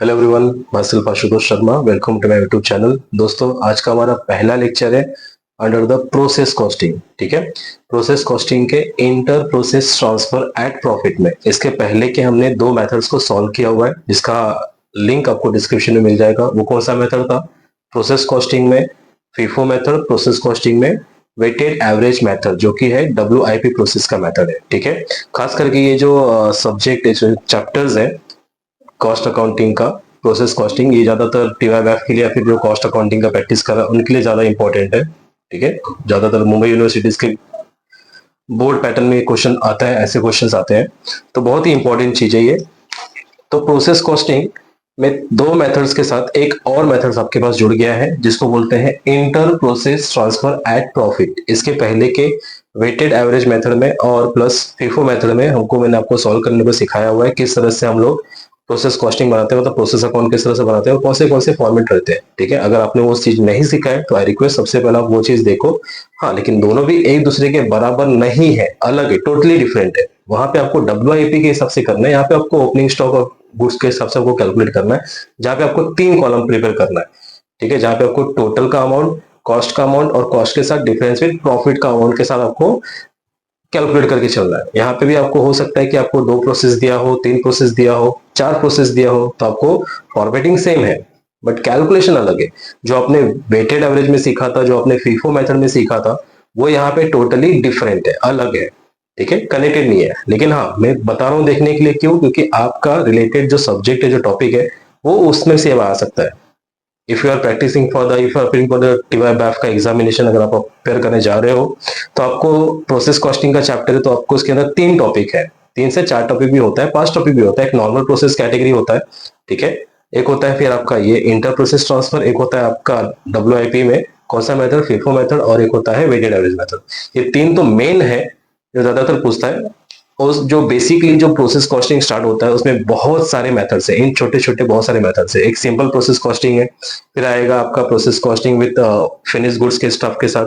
Hello everyone, मैं Shilpa Ashutosh Sharma. Welcome to my YouTube channel. दोस्तों, आज का हमारा पहला लेक्चर है अंडर द प्रोसेस कॉस्टिंग। ठीक है, प्रोसेस कॉस्टिंग के inter process transfer at profit में इसके पहले के हमने दो मेथड्स को सॉल्व किया हुआ है, जिसका लिंक आपको डिस्क्रिप्शन में मिल जाएगा। वो कौन सा मेथड था? प्रोसेस कॉस्टिंग में फीफो मेथड, प्रोसेस कॉस्टिंग में वेटेड एवरेज मेथड, जो कि है WIP प्रोसेस का मेथड है। ठीक है, खास करके ये जो सब्जेक्ट चैप्टर्स है कॉस्ट अकाउंटिंग का, प्रोसेस कॉस्टिंग, ये ज्यादातर TYF के लिए या फिर जो कॉस्ट अकाउंटिंग का प्रैक्टिस कर रहा है उनके लिए ज्यादा इंपॉर्टेंट है। ठीक है, ज्यादातर मुंबई यूनिवर्सिटीज के बोर्ड पैटर्न में क्वेश्चन आता है, ऐसे क्वेश्चंस आते हैं, तो बहुत ही इंपॉर्टेंट चीज है ये। तो प्रोसेस कॉस्टिंग में दो मेथड्स के साथ एक और मेथड्स आपके पास जुड़ गया है, जिसको बोलते हैं inter process transfer at profit. इसके पहले के वेटेड एवरेज मेथड में और प्लस फीफो मेथड में मैंने आपको सॉल्व करने को सिखाया हुआ है किस तरह से हम लोग प्रोसेस कॉस्टिंग बनाते हैं, मतलब प्रोसेस अकाउंट किस तरह से बनाते हैं और कौन से फॉर्मेट रहते हैं। ठीक है, अगर आपने वो चीज नहीं सीखा है तो आई रिक्वेस्ट सबसे पहले आप वो चीज देखो। हाँ, लेकिन दोनों भी एक दूसरे के बराबर नहीं है, अलग है, टोटली डिफरेंट है। वहां पे आपको WIP के हिसाब से करना है, यहाँ पे आपको ओपनिंग स्टॉक और गुड्स के हिसाब से आपको कैलकुलेट करना है, जहां पे आपको 3 कॉलम प्रिपेयर करना है। ठीक है, जहां पे आपको टोटल का अमाउंट, कॉस्ट का अमाउंट और कॉस्ट के साथ डिफरेंस विद प्रॉफिट का अमाउंट के साथ आपको कैलकुलेट करके चल रहा है। यहाँ पे भी आपको हो सकता है कि आपको 2 प्रोसेस दिया हो, 3 प्रोसेस दिया हो, 4 प्रोसेस दिया हो, तो आपको फॉर्मेटिंग सेम है बट कैलकुलेशन अलग है। जो आपने वेटेड एवरेज में सीखा था, जो आपने फीफो मेथड में सीखा था, वो यहाँ पे टोटली डिफरेंट है, अलग है। ठीक है, कनेक्टेड नहीं है। लेकिन हाँ, मैं बता रहा हूँ देखने के लिए, क्यों? क्योंकि आपका रिलेटेड जो सब्जेक्ट है, जो टॉपिक है, वो उसमें से आ सकता है। If you are practising for the, if you are preparing for the TYF का एग्जामिनेशन, अगर आप प्रिपेयर करने जा रहे हो, तो आपको प्रोसेस कॉस्टिंग का चैप्टर है, तो आपको उसके अंदर 3 टॉपिक है, 3 से 4 टॉपिक भी होता है, 5 टॉपिक भी होता है। एक नॉर्मल प्रोसेस कैटेगरी होता है, ठीक है, एक होता है फिर आपका ये इंटर प्रोसेस ट्रांसफर, एक होता है आपका WIP में कौन सा मेथड, फीफो मेथड, और एक होता है वेटेड एवरेज मेथड। ये 3 तो मेन है जो ज्यादातर पूछता है। और जो बेसिकली जो प्रोसेस कॉस्टिंग स्टार्ट होता है उसमें बहुत सारे मेथड्स है, इन छोटे छोटे बहुत सारे मेथड्स है। एक सिंपल प्रोसेस कॉस्टिंग है, फिर आएगा आपका process costing with finish goods के स्टफ के साथ,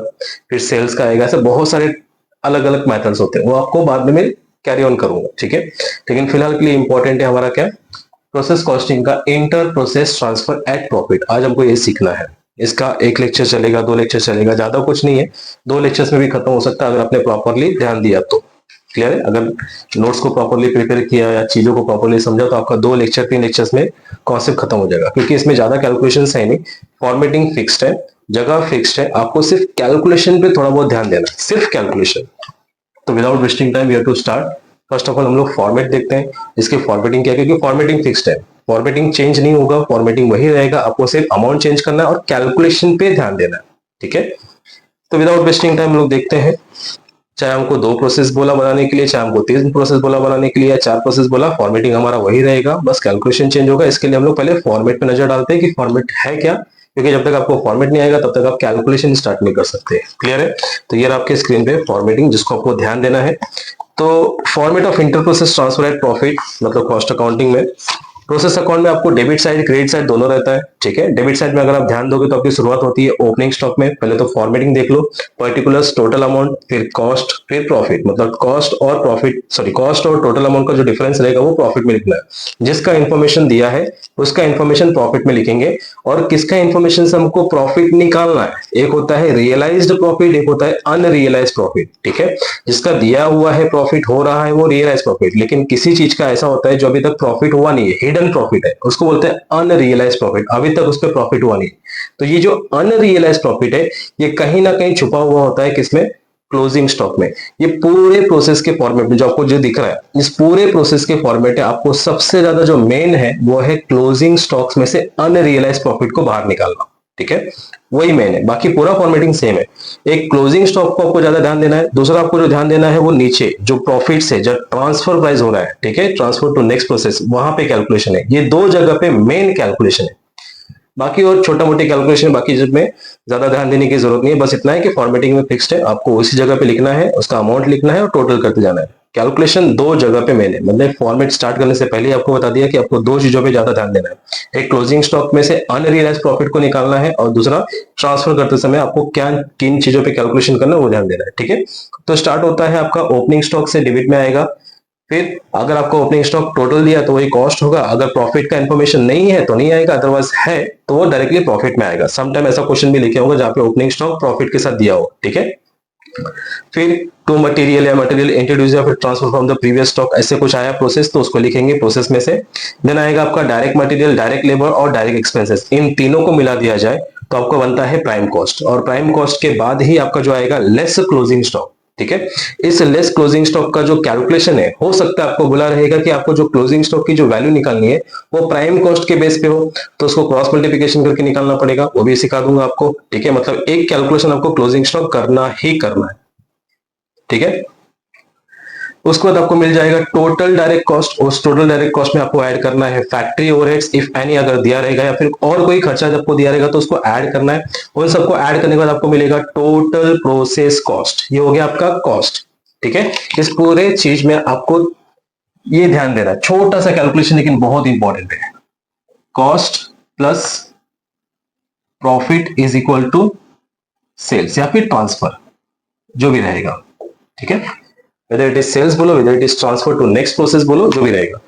फिर सेल्स का आएगा। ऐसे बहुत सारे अलग अलग मेथड्स होते हैं, वो आपको बाद में मैं कैरी ऑन करूंगा। ठीक है, लेकिन फिलहाल के लिए इंपॉर्टेंट है हमारा क्या, प्रोसेस कॉस्टिंग का inter process transfer at profit. आज हमको ये सीखना है। इसका एक लेक्चर चलेगा, 2 लेक्चर चलेगा, ज्यादा कुछ नहीं है, 2 लेक्चर्स में भी खत्म हो सकता है अगर आपने प्रॉपरली ध्यान दिया तो। क्लियर है? अगर नोट्स को प्रॉपरली प्रिपेयर किया या चीजों को प्रॉपरली समझा तो आपका 2 लेक्चर 3 लेक्चर्स में कॉन्सेप्ट खत्म हो जाएगा, क्योंकि इसमें ज्यादा कैलकुलेशन है नहीं, फॉर्मेटिंग फिक्स्ड है, जगह फिक्स्ड है, आपको सिर्फ कैलकुलेशन पे थोड़ा बहुत ध्यान देना है, सिर्फ कैलकुलेशन। तो without wasting time we have to start. First of all हम लोग फॉर्मेट देखते हैं, इसके फॉर्मेटिंग क्या है, क्योंकि फॉर्मेटिंग फिक्स्ड है, फॉर्मेटिंग चेंज नहीं होगा, फॉर्मेटिंग वही रहेगा, आपको सिर्फ अमाउंट चेंज करना है और कैलकुलेशन पे ध्यान देना है। ठीक है, तो विदाउट वेस्टिंग टाइम हम लोग देखते हैं। चाहे हमको 2 प्रोसेस बोला बनाने के लिए, चाहे हमको 3 प्रोसेस बोला बनाने के लिए, या 4 प्रोसेस बोला, फॉर्मेटिंग हमारा वही रहेगा, बस कैलकुलेशन चेंज होगा। इसके लिए हम लोग पहले फॉर्मेट पे नजर डालते हैं कि फॉर्मेट है क्या, क्योंकि जब तक आपको फॉर्मेट नहीं आएगा तब तक आप कैलकुलेशन स्टार्ट नहीं कर सकते। क्लियर है? तो ये आपके स्क्रीन पे फॉर्मेटिंग, जिसको आपको ध्यान देना है। तो format of inter process transfer at profit, मतलब कॉस्ट अकाउंटिंग में प्रोसेस अकाउंट में आपको डेबिट साइड क्रेडिट साइड दोनों रहता है। ठीक है, डेबिट साइड में अगर आप ध्यान दोगे तो आपकी शुरुआत होती है ओपनिंग स्टॉक में। पहले तो फॉर्मेटिंग देख लो, पर्टिकुलर्स, टोटल अमाउंट, फिर कॉस्ट, फिर प्रॉफिट, मतलब कॉस्ट और प्रॉफिट, सॉरी, कॉस्ट और टोटल अमाउंट का जो डिफरेंस रहेगा वो प्रॉफिट में लिखना है। जिसका इंफॉर्मेशन दिया है उसका इंफॉर्मेशन प्रॉफिट में लिखेंगे, और किसका इंफॉर्मेशन से हमको प्रॉफिट निकालना है, एक होता है रियलाइज्ड प्रॉफिट, एक होता है अनरियलाइज्ड प्रॉफिट। ठीक है, जिसका दिया हुआ है प्रॉफिट हो रहा है वो रियलाइज प्रॉफिट, लेकिन किसी चीज का ऐसा होता है जो अभी तक प्रॉफिट हुआ नहीं है, हिडन प्रॉफिट है, उसको बोलते हैं अनरियलाइज प्रॉफिट, अभी तक उस पर प्रॉफिट हुआ नहीं। तो ये जो अनरियलाइज प्रॉफिट है ये कहीं ना कहीं छुपा हुआ होता है, किसमें, क्लोजिंग स्टॉक में। ये पूरे प्रोसेस के फॉर्मेट में जो आपको जो दिख रहा है, इस पूरे प्रोसेस के फॉर्मेट है, आपको सबसे ज्यादा जो मेन है वो है क्लोजिंग स्टॉक्स में से अनरियलाइज प्रॉफिट को बाहर निकालना। ठीक है, वही मेन है, बाकी पूरा फॉर्मेटिंग सेम है। एक क्लोजिंग स्टॉक को आपको ज्यादा ध्यान देना है, दूसरा आपको जो ध्यान देना है वो नीचे जो प्रॉफिट से जो ट्रांसफर प्राइस हो रहा है, ठीक है, ट्रांसफर टू नेक्स्ट प्रोसेस, वहां पे कैलकुलेशन है। ये 2 जगह पे मेन कैलकुलेशन है, बाकी और छोटा मोटी कैलकुलेशन बाकी जिसमें ज्यादा ध्यान देने की जरूरत नहीं है। बस इतना है कि फॉर्मेटिंग में फिक्स्ड है, आपको उसी जगह पे लिखना है, उसका अमाउंट लिखना है और टोटल करते जाना है। कैलकुलेशन 2 जगह पे मैंने, मतलब फॉर्मेट स्टार्ट करने से पहले आपको बता दिया कि आपको 2 चीजों पे ज्यादा ध्यान देना है। एक क्लोजिंग स्टॉक में से अनरियलाइज प्रॉफिट को निकालना है, और दूसरा ट्रांसफर करते समय आपको क्या किन चीजों पे कैलकुलेशन करना है वो ध्यान देना है। ठीक है, तो स्टार्ट होता है आपका ओपनिंग स्टॉक से, डेबिट में आएगा, फिर अगर आपको ओपनिंग स्टॉक टोटल दिया तो वही कॉस्ट होगा, अगर प्रॉफिट का इन्फॉर्मेशन नहीं है तो नहीं आएगा, अदरवाइज है तो वो डायरेक्टली प्रॉफिट में आएगा। समटाइम ऐसा क्वेश्चन भी लिखे होगा जहां पे ओपनिंग स्टॉक प्रॉफिट के साथ दिया हो, ठीक है। फिर टू मटेरियल या मटेरियल इंट्रोड्यूस या फिर transfer from the previous stock, ऐसे कुछ आया प्रोसेस तो उसको लिखेंगे प्रोसेस में से। देन आएगा आपका डायरेक्ट मटेरियल, डायरेक्ट लेबर और डायरेक्ट एक्सपेंसेस, इन तीनों को मिला दिया जाए तो आपको बनता है प्राइम कॉस्ट, और प्राइम कॉस्ट के बाद ही आपका जो आएगा लेस क्लोजिंग स्टॉक, ठीक है। इस लेस क्लोजिंग स्टॉक का जो कैलकुलेशन है, हो सकता है आपको बोला रहेगा कि आपको जो क्लोजिंग स्टॉक की जो वैल्यू निकालनी है वो प्राइम कॉस्ट के बेस पे हो, तो उसको क्रॉस मल्टीप्लिकेशन करके निकालना पड़ेगा, वो भी सिखा दूंगा आपको, ठीक है। मतलब एक कैलकुलेशन आपको क्लोजिंग स्टॉक करना ही करना है, ठीक है। उसके बाद आपको मिल जाएगा टोटल डायरेक्ट कॉस्ट, उस टोटल डायरेक्ट कॉस्ट में आपको ऐड करना है फैक्ट्री ओवरहेड्स इफ एनी, अगर दिया रहेगा या फिर और कोई खर्चा जब आपको दिया रहेगा तो उसको ऐड करना है। उन सबको ऐड करने के बाद आपको मिलेगा टोटल प्रोसेस कॉस्ट, ये हो गया आपका कॉस्ट, ठीक है। इस पूरे चीज में आपको ये ध्यान देना है, छोटा सा कैलकुलेशन लेकिन बहुत इंपॉर्टेंट है, cost plus profit is equal to sales या फिर ट्रांसफर, जो भी रहेगा, ठीक है। whether it is sales बोलो, whether it is transfer to next process बोलो, जो भी रहेगा।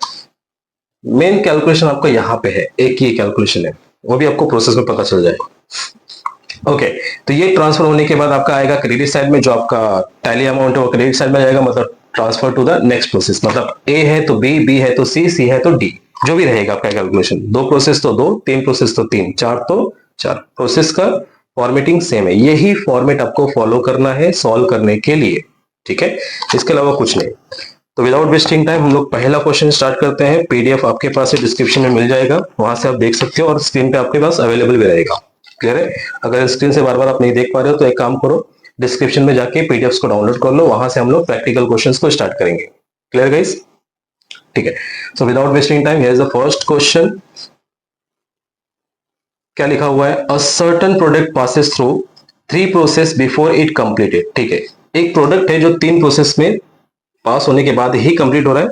मेन कैलकुलेशन आपका यहाँ पे है, एक ही कैलकुलेशन है, वो भी आपको प्रोसेस में पता चल जाएगा। ओके, तो ये ट्रांसफर होने के बाद आपका आएगा क्रेडिट साइड में, जो आपका टैली अमाउंट है वो क्रेडिट साइड में जाएगा, मतलब transfer to the next process, मतलब ए है तो बी, बी है तो सी, सी है तो डी, जो भी रहेगा आपका कैलकुलेशन। दो प्रोसेस तो दो, तीन प्रोसेस तो तीन, चार तो चार, प्रोसेस का फॉर्मेटिंग सेम है, यही फॉर्मेट आपको फॉलो करना है सॉल्व करने के लिए, ठीक है। इसके अलावा कुछ नहीं। तो विदाउट वेस्टिंग टाइम हम लोग पहला क्वेश्चन स्टार्ट करते हैं। पीडीएफ आपके पास डिस्क्रिप्शन में मिल जाएगा, वहां से आप देख सकते हो और स्क्रीन पे आपके पास अवेलेबल भी रहेगा, क्लियर है। अगर स्क्रीन से बार बार आप नहीं देख पा रहे हो तो एक काम करो, डिस्क्रिप्शन में जाके पीडीएफ को डाउनलोड कर लो, वहां से हम लोग प्रैक्टिकल क्वेश्चन को स्टार्ट करेंगे, क्लियर गाइस, ठीक है। So without wasting time here is the first question. क्या लिखा हुआ है, a certain product passes through 3 process before it completed, ठीक है। एक प्रोडक्ट है जो 3 प्रोसेस में पास होने के बाद ही कंप्लीट हो रहा है।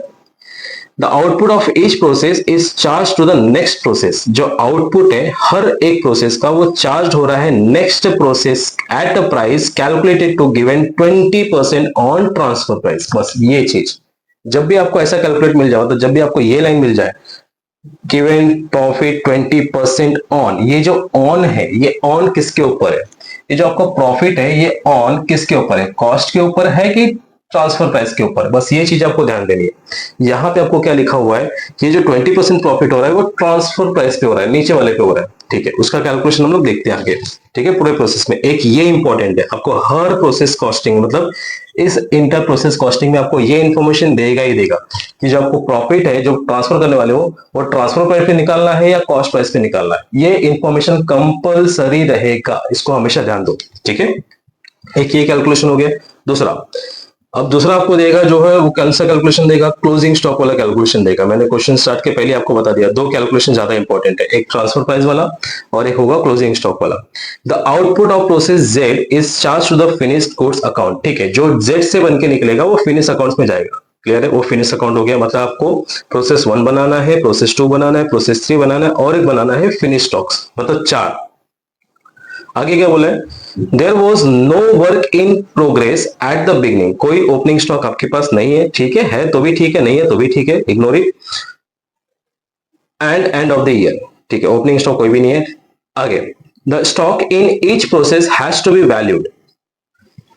The output of each process is charge to the next process, जो आउटपुट है हर एक प्रोसेस का वो चार्ज हो रहा है next process at a price calculated to given 20% on transfer price. बस ये चीज जब भी आपको ऐसा कैलकुलेट मिल जाओ, तो जब भी आपको ये लाइन मिल जाए गिवन प्रॉफिट 20% ऑन, ये जो ऑन है ये ऑन किसके ऊपर है, ये जो आपका प्रॉफिट है ये ऑन किसके ऊपर है, कॉस्ट के ऊपर है कि ट्रांसफर प्राइस के ऊपर, बस ये चीज आपको ध्यान देनी है। यहाँ पे आपको क्या लिखा हुआ है, ये जो 20% प्रॉफिट हो रहा है वो ट्रांसफर प्राइस पे हो रहा है, नीचे वाले पे हो रहा है, ठीक है। उसका कैलकुलेशन हम लोग देखते हैं आगे, ठीक है। पूरे प्रोसेस में एक ये इंपॉर्टेंट है, आपको हर प्रोसेस कॉस्टिंग मतलब इस इंटर प्रोसेस कॉस्टिंग में आपको ये इंफॉर्मेशन देगा ही देगा कि जो आपको प्रॉफिट है जो ट्रांसफर करने वाले हो वो ट्रांसफर प्राइस पे निकालना है या कॉस्ट प्राइस पे निकालना है, ये इंफॉर्मेशन कंपलसरी रहेगा, इसको हमेशा ध्यान दो, ठीक है। एक ये कैलकुलेशन हो गया। दूसरा, अब दूसरा आपको देगा जो है वो कौन सा कैलकुलेशन देगा, क्लोजिंग स्टॉक वाला कैलकुलेशन देगा। मैंने क्वेश्चन स्टार्ट के पहले आपको बता दिया, दो कैलकुलेशन ज्यादा इंपॉर्टेंट है, एक ट्रांसफर प्राइस वाला और एक होगा क्लोजिंग स्टॉक वाला। The output of process Z is charge to the finished goods account, ठीक है। जो जेड से बन के निकलेगा वो फिनिश अकाउंट में जाएगा, क्लियर है। वो फिनिश अकाउंट हो गया, मतलब आपको प्रोसेस 1 बनाना है, प्रोसेस 2 बनाना है, प्रोसेस 3 बनाना है और एक बनाना है फिनिश स्टॉक्स, मतलब 4। आगे क्या बोला है, there was no work in progress at the beginning, कोई ओपनिंग स्टॉक आपके पास नहीं है, ठीक है तो भी ठीक है, नहीं है तो भी ठीक है, ignore it. End of the year, ठीक है, ओपनिंग स्टॉक कोई भी नहीं है। आगे, the stock in each process has to be valued,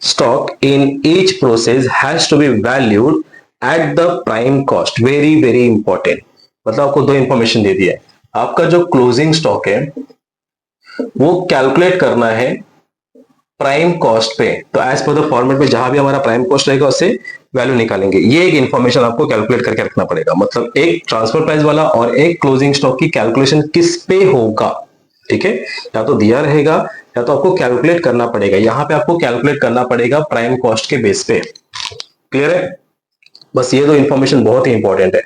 stock in each process has to be valued at the prime cost, very very important. मतलब आपको दो इंफॉर्मेशन दे दिया है, आपका जो क्लोजिंग स्टॉक है वो कैलकुलेट करना है प्राइम कॉस्ट पे, तो एज पर द फॉर्मेट में जहां भी हमारा प्राइम कॉस्ट रहेगा उससे वैल्यू निकालेंगे। ये एक इंफॉर्मेशन आपको कैलकुलेट करके रखना पड़ेगा, मतलब एक ट्रांसफर प्राइस वाला और एक क्लोजिंग स्टॉक की कैलकुलेशन किस पे होगा, ठीक है। या तो दिया रहेगा या तो आपको कैलकुलेट करना पड़ेगा, यहां पे आपको कैलकुलेट करना पड़ेगा प्राइम कॉस्ट के बेस पे, क्लियर है। बस ये दो इंफॉर्मेशन बहुत ही इंपॉर्टेंट है।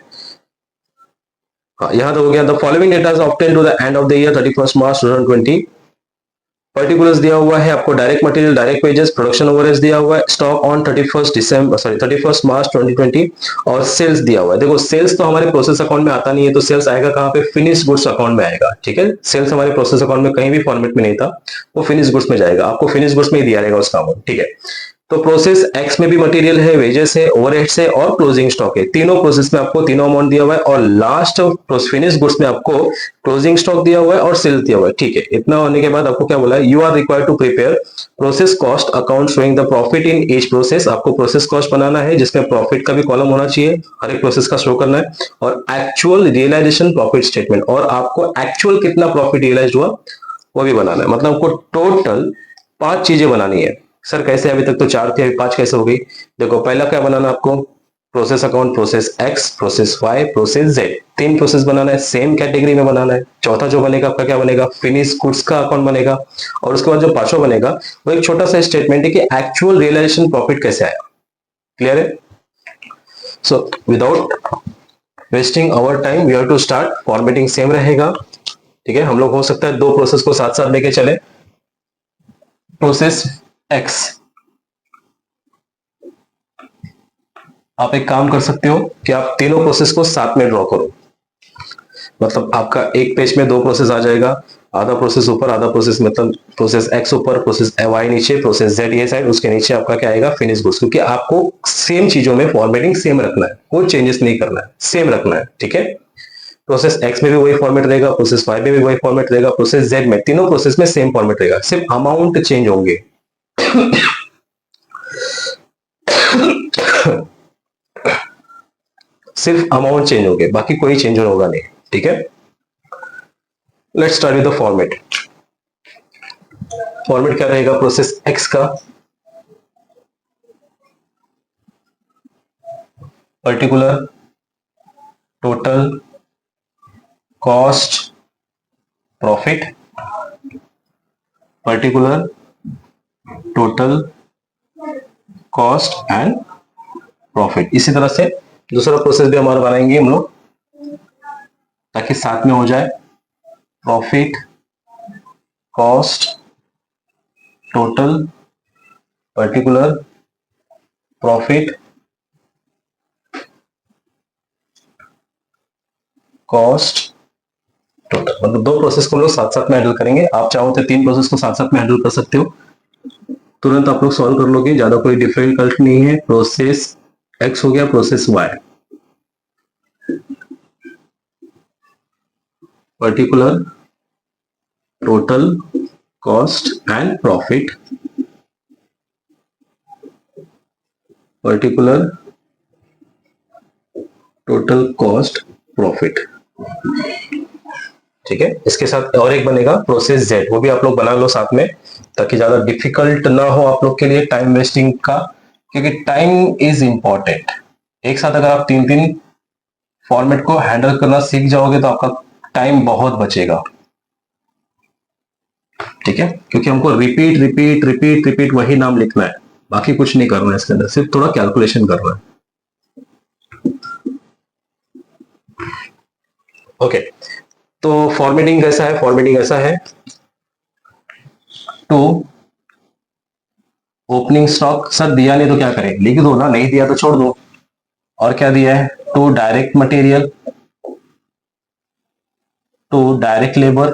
हाँ, यहां तो हो गया, the following data is obtained to the end of the year 31 March 2020। Particulars दिया हुआ है आपको, direct material, direct wages, production overheads दिया हुआ है, स्टॉक ऑन 31 मार्च 2020 और सेल्स दिया हुआ है। देखो सेल्स तो हमारे प्रोसेस अकाउंट में आता नहीं है, तो सेल्स आएगा कहां पे, फिनिश गुड्स अकाउंट में आएगा, ठीक है। सेल्स हमारे प्रोसेस अकाउंट में कहीं भी फॉर्मेट में नहीं था, वो फिनिश गुड्स में जाएगा, आपको फिनिश गुड्स में ही दिया रहेगा उसका अमाउंट, ठीक है। तो प्रोसेस एक्स में भी मटेरियल है, वेजेस है, ओवरहेड्स है और क्लोजिंग स्टॉक है। तीनों प्रोसेस में आपको तीनों अमाउंट दिया हुआ है और लास्ट फिनिश गुड्स में आपको क्लोजिंग स्टॉक दिया हुआ है और सेल दिया हुआ है। ठीक है, इतना होने के बाद आपको क्या बोला है, you are required to prepare process cost account showing the profit in each process. आपको प्रोसेस कॉस्ट बनाना है जिसमें प्रॉफिट का भी कॉलम होना चाहिए, हर एक प्रोसेस का शो करना है, और एक्चुअल रियलाइजेशन प्रॉफिट स्टेटमेंट, और आपको एक्चुअल कितना प्रॉफिट रियलाइज हुआ वो भी बनाना है। मतलब आपको टोटल 5 चीजें बनानी है। सर कैसे, अभी तक तो 4 थी, अभी 5 कैसे हो गई? देखो, पहला क्या बनाना आपको, process account, process X, process Y, process Z, 3 process बनाना है, सेम कैटेगरी में बनाना है। चौथा जो बनेगा आपका क्या बनेगा, फिनिश गुड्स का अकाउंट बनेगा। और उसके बाद जो पांचवा बनेगा वो एक छोटा सा स्टेटमेंट है कि एक्चुअल रियलाइजेशन प्रॉफिट कैसे आया। क्लियर है? So without wasting our time we have to start. Formatting same रहेगा, ठीक है। हम लोग हो सकता है 2 प्रोसेस को साथ साथ लेके चले। प्रोसेस एक्स, आप एक काम कर सकते हो कि आप तीनों प्रोसेस को साथ में ड्रॉ करो। मतलब आपका एक पेज में 2 प्रोसेस आ जाएगा, आधा प्रोसेस ऊपर, आधा प्रोसेस, मतलब प्रोसेस एक्स ऊपर, प्रोसेस वाई नीचे, प्रोसेस जेड ये साइड, उसके नीचे आपका क्या आएगा, फिनिश गुड्स। क्योंकि आपको सेम चीजों में फॉर्मेटिंग सेम रखना है, कोई चेंजेस नहीं करना है, सेम रखना है, ठीक है। प्रोसेस एक्स में भी वही फॉर्मेट रहेगा, प्रोसेस वाई में भी वही फॉर्मेट रहेगा, प्रोसेस जेड में, तीनों प्रोसेस में सेम फॉर्मेट रहेगा, सिर्फ अमाउंट चेंज होंगे। सिर्फ अमाउंट चेंज होंगे, बाकी कोई चेंज होगा नहीं, ठीक है। Let's start with the format. Format क्या रहेगा प्रोसेस एक्स का, particular total cost profit, particular total cost and profit. इसी तरह से दूसरा प्रोसेस भी हमारा बनाएंगे हम लोग ताकि साथ में हो जाए, profit cost total particular profit cost total. मतलब 2 प्रोसेस को हम लोग साथ साथ में हैंडल करेंगे। आप चाहो तो 3 प्रोसेस को साथ साथ में हैंडल कर सकते हो, तुरंत आप लोग सॉल्व कर लोगे, ज्यादा कोई डिफिकल्ट नहीं है। प्रोसेस एक्स हो गया, process Y, particular total cost and profit, particular total cost profit, ठीक है। इसके साथ और एक बनेगा प्रोसेस जेड, वो भी आप लोग बना लो साथ में ताकि ज्यादा डिफिकल्ट ना हो आप लोग के लिए टाइम वेस्टिंग का, क्योंकि टाइम इज इंपॉर्टेंट। एक साथ अगर आप 3 फॉर्मेट को हैंडल करना सीख जाओगे तो आपका टाइम बहुत बचेगा, ठीक है। क्योंकि हमको रिपीट रिपीट रिपीट रिपीट वही नाम लिखना है, बाकी कुछ नहीं करना है इसके अंदर, सिर्फ थोड़ा कैलकुलेशन करना है। ओके, तो फॉर्मेटिंग कैसा है, फॉर्मेटिंग ऐसा है, टू ओपनिंग स्टॉक। सर दिया नहीं तो क्या करें, लिख दो ना, नहीं दिया तो छोड़ दो। और क्या दिया है, to direct material, to direct labour,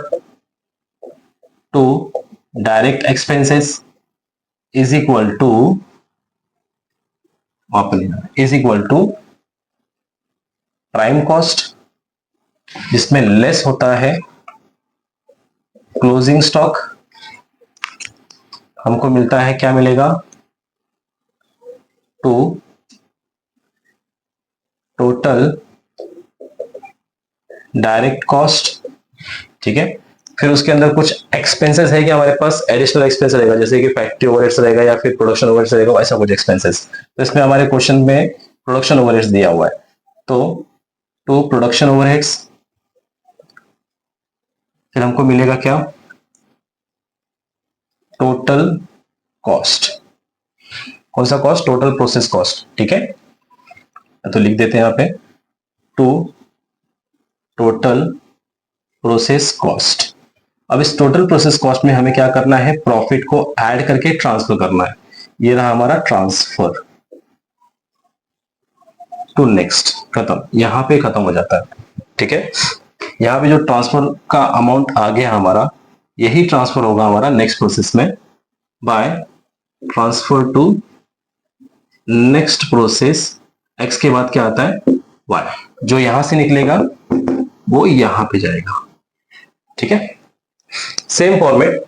to direct expenses is equal to, is equal to prime cost, जिसमें लेस होता है क्लोजिंग स्टॉक। हमको मिलता है, क्या मिलेगा, टू टोटल डायरेक्ट कॉस्ट, ठीक है। फिर उसके अंदर कुछ एक्सपेंसेस है कि हमारे पास एडिशनल एक्सपेंस रहेगा, जैसे कि फैक्ट्री ओवरहेड्स रहेगा या फिर प्रोडक्शन ओवरहेड्स रहेगा, ऐसा कुछ एक्सपेंसेस। तो इसमें हमारे क्वेश्चन में प्रोडक्शन ओवरहेड्स दिया हुआ है, तो टू प्रोडक्शन ओवरहेड्स, फिर हमको मिलेगा क्या, टोटल कॉस्ट। कौन सा कॉस्ट, टोटल प्रोसेस कॉस्ट, ठीक है। तो लिख देते हैं यहां पे, टू टोटल प्रोसेस कॉस्ट। अब इस टोटल प्रोसेस कॉस्ट में हमें क्या करना है, प्रॉफिट को ऐड करके ट्रांसफर करना है। ये रहा हमारा ट्रांसफर टू नेक्स्ट, खत्म, यहां पे खत्म हो जाता है, ठीक है। यहाँ पे जो ट्रांसफर का अमाउंट आ गया हमारा, यही ट्रांसफर होगा हमारा नेक्स्ट प्रोसेस में by transfer to next process x के बाद क्या आता है y, जो यहां से निकलेगा वो यहां पे जाएगा। ठीक है, सेम फॉर्मेट,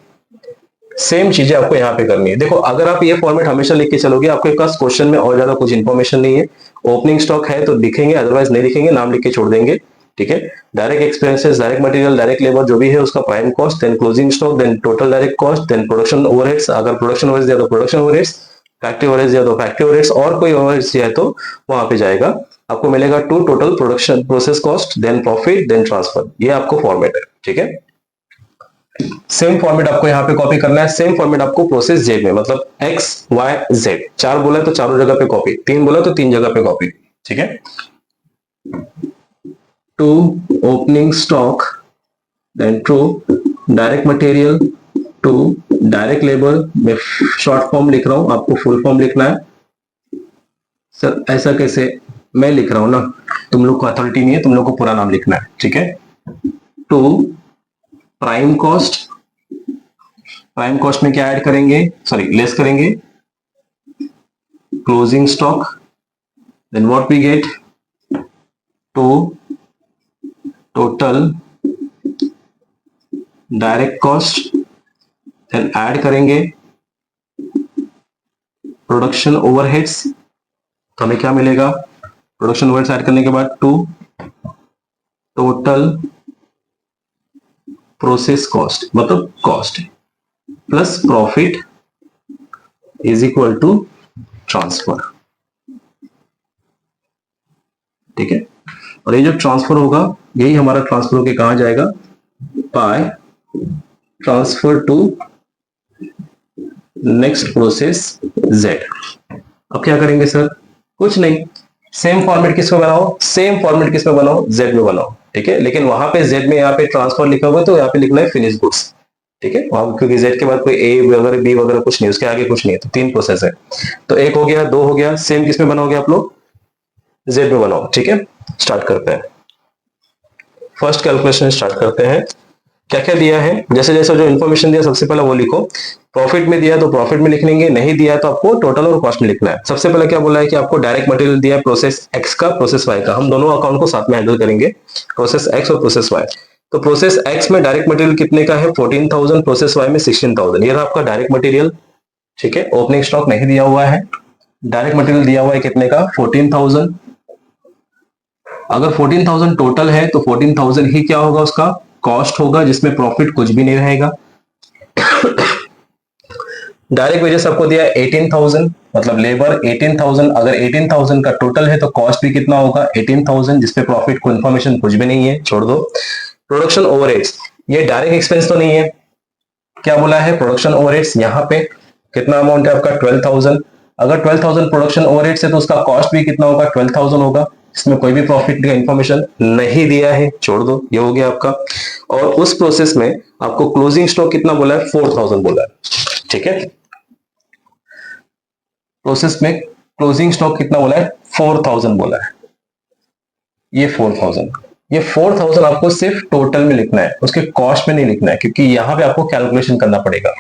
सेम चीजें आपको यहाँ पे करनी है। देखो अगर आप ये फॉर्मेट हमेशा लिख के चलोगे, आपके पास क्वेश्चन में और ज्यादा कुछ इंफॉर्मेशन नहीं है। ओपनिंग स्टॉक है तो लिखेंगे, अदरवाइज नहीं लिखेंगे, नाम लिख के छोड़ देंगे। ठीक है, direct expenses, direct material, direct labour जो भी है उसका prime cost, then closing stock, then total direct cost, then production overheads, अगर प्रोडक्शन ओवरहेड्स दिया तो प्रोडक्शन ओवरहेड्स, फैक्ट्री ओवरहेड्स दिया तो फैक्ट्री ओवरहेड्स, और कोई ओवरहेड्स दिया है तो वहां पे जाएगा। आपको मिलेगा to total production process cost, then profit, then transfer. ये आपको फॉर्मेट है। ठीक है, सेम फॉर्मेट आपको यहाँ पे कॉपी करना है। सेम फॉर्मेट आपको प्रोसेस जेड में, मतलब एक्स वाई जेड, चार बोला तो चारों जगह पे कॉपी, तीन बोला तो तीन जगह पे कॉपी। ठीक है, to opening stock, then to direct material, to direct labour. मैं शॉर्ट फॉर्म लिख रहा हूं, आपको फुल फॉर्म लिखना है। सर ऐसा कैसे, मैं लिख रहा हूं ना, तुम लोग को अथॉरिटी नहीं है, तुम लोग को पूरा नाम लिखना है। ठीक है, to prime cost, prime cost में क्या ऐड करेंगे, सॉरी लेस करेंगे, closing stock, then what we get, to total direct cost, then add करेंगे प्रोडक्शन ओवरहेड्स। तो हमें क्या मिलेगा, प्रोडक्शन ओवरहेड्स ऐड करने के बाद टू टोटल प्रोसेस कॉस्ट, मतलब cost plus profit is equal to transfer. ठीक है, और ये जो ट्रांसफर होगा यही हमारा ट्रांसफर होके कहां जाएगा, by transfer to next process Z. अब क्या करेंगे सर, कुछ नहीं, सेम फॉर्मेट किस में बनाओ, सेम फॉर्मेट किस में बनाओ, जेड में बनाओ। ठीक है, लेकिन वहां पे जेड में यहाँ पे ट्रांसफर लिखा हुआ है तो यहाँ पे लिखना है फिनिश गुड्स। ठीक है, वहां क्योंकि जेड के बाद कोई ए वगैरह बी वगैरह कुछ नहीं, उसके आगे कुछ नहीं है, तो तीन प्रोसेस है। तो एक हो गया, दो हो गया, सेम किस में बनाओगे आप लोग, जेड में बनाओ। ठीक है, स्टार्ट करते हैं, फर्स्ट कैलकुलेशन स्टार्ट करते हैं। क्या क्या दिया है, जैसे जैसे जो इन्फॉर्मेशन दिया सबसे पहले वो लिखो। प्रॉफिट में दिया तो प्रॉफिट में लिख लेंगे, नहीं दिया तो आपको टोटल और कॉस्ट में लिखना है। सबसे पहले क्या बोला है कि आपको डायरेक्ट मटेरियल दिया है प्रोसेस एक्स का, प्रोसेस वाई का, हम दोनों अकाउंट को साथ में हैंडल करेंगे, प्रोसेस एक्स और प्रोसेस वाई। तो प्रोसेस एक्स में डायरेक्ट मटेरियल कितने का है 14,000, प्रोसेस वाई में 16,000, ये रहा आपका डायरेक्ट मटेरियल। ठीक है, ओपनिंग स्टॉक नहीं दिया हुआ है, डायरेक्ट मटेरियल दिया हुआ है कितने का 14,000। अगर 14,000 टोटल है तो 14,000 ही क्या होगा, उसका कॉस्ट होगा, जिसमें प्रॉफिट कुछ भी नहीं रहेगा। डायरेक्ट वेजेस आपको दिया 18,000, मतलब लेबर 18,000, अगर 18,000 का टोटल है तो कॉस्ट भी कितना होगा 18,000, जिसपे प्रॉफिट को इन्फॉर्मेशन कुछ भी नहीं है, छोड़ दो। प्रोडक्शन ओवरहेड्स, ये डायरेक्ट एक्सपेंस तो नहीं है, क्या बोला है प्रोडक्शन ओवरहेड्स, यहाँ पे कितना अमाउंट है आपका 12,000। अगर 12,000 प्रोडक्शन ओवरहेड्स है तो उसका कॉस्ट भी कितना होगा 12,000 होगा, इसमें कोई भी प्रॉफिट का इंफॉर्मेशन नहीं दिया है, छोड़ दो, ये हो गया आपका। और उस प्रोसेस में आपको क्लोजिंग स्टॉक कितना बोला है 4,000 बोला है। ठीक है, प्रोसेस में क्लोजिंग स्टॉक कितना बोला है 4,000 बोला है, ये 4,000, ये 4,000 आपको सिर्फ टोटल में लिखना है, उसके कॉस्ट में नहीं लिखना है, क्योंकि यहां पे आपको कैलकुलेशन करना पड़ेगा,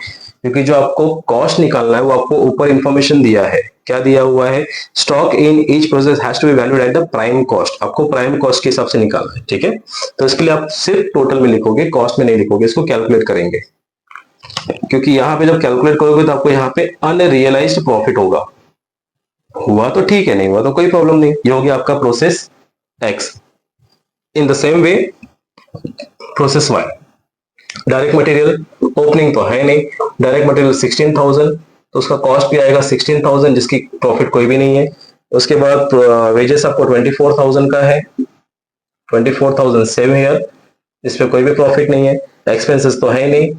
क्योंकि जो आपको कॉस्ट निकालना है वो आपको ऊपर इंफॉर्मेशन दिया है। क्या दिया हुआ है, stock in each process has to be valued at the prime cost, आपको प्राइम कॉस्ट के हिसाब से निकालना है। ठीक है, तो इसके लिए आप सिर्फ टोटल में लिखोगे, कॉस्ट में नहीं लिखोगे, इसको कैलकुलेट करेंगे, क्योंकि यहाँ पे जब कैलकुलेट करोगे तो आपको यहाँ पे अनरियलाइज्ड प्रॉफिट होगा, हुआ तो ठीक है, नहीं हुआ तो कोई प्रॉब्लम नहीं। ये हो गया आपका process X. In the same way process Y, direct material opening तो है नहीं, डायरेक्ट मटेरियल 16,000, तो उसका कॉस्ट भी आएगा 16,000, जिसकी प्रॉफिट कोई भी नहीं है। उसके बाद वेजेस आपको 24,000 का है, 24,000 सेम ईयर, इस पे कोई भी प्रॉफिट नहीं है, एक्सपेंसेस तो है नहीं।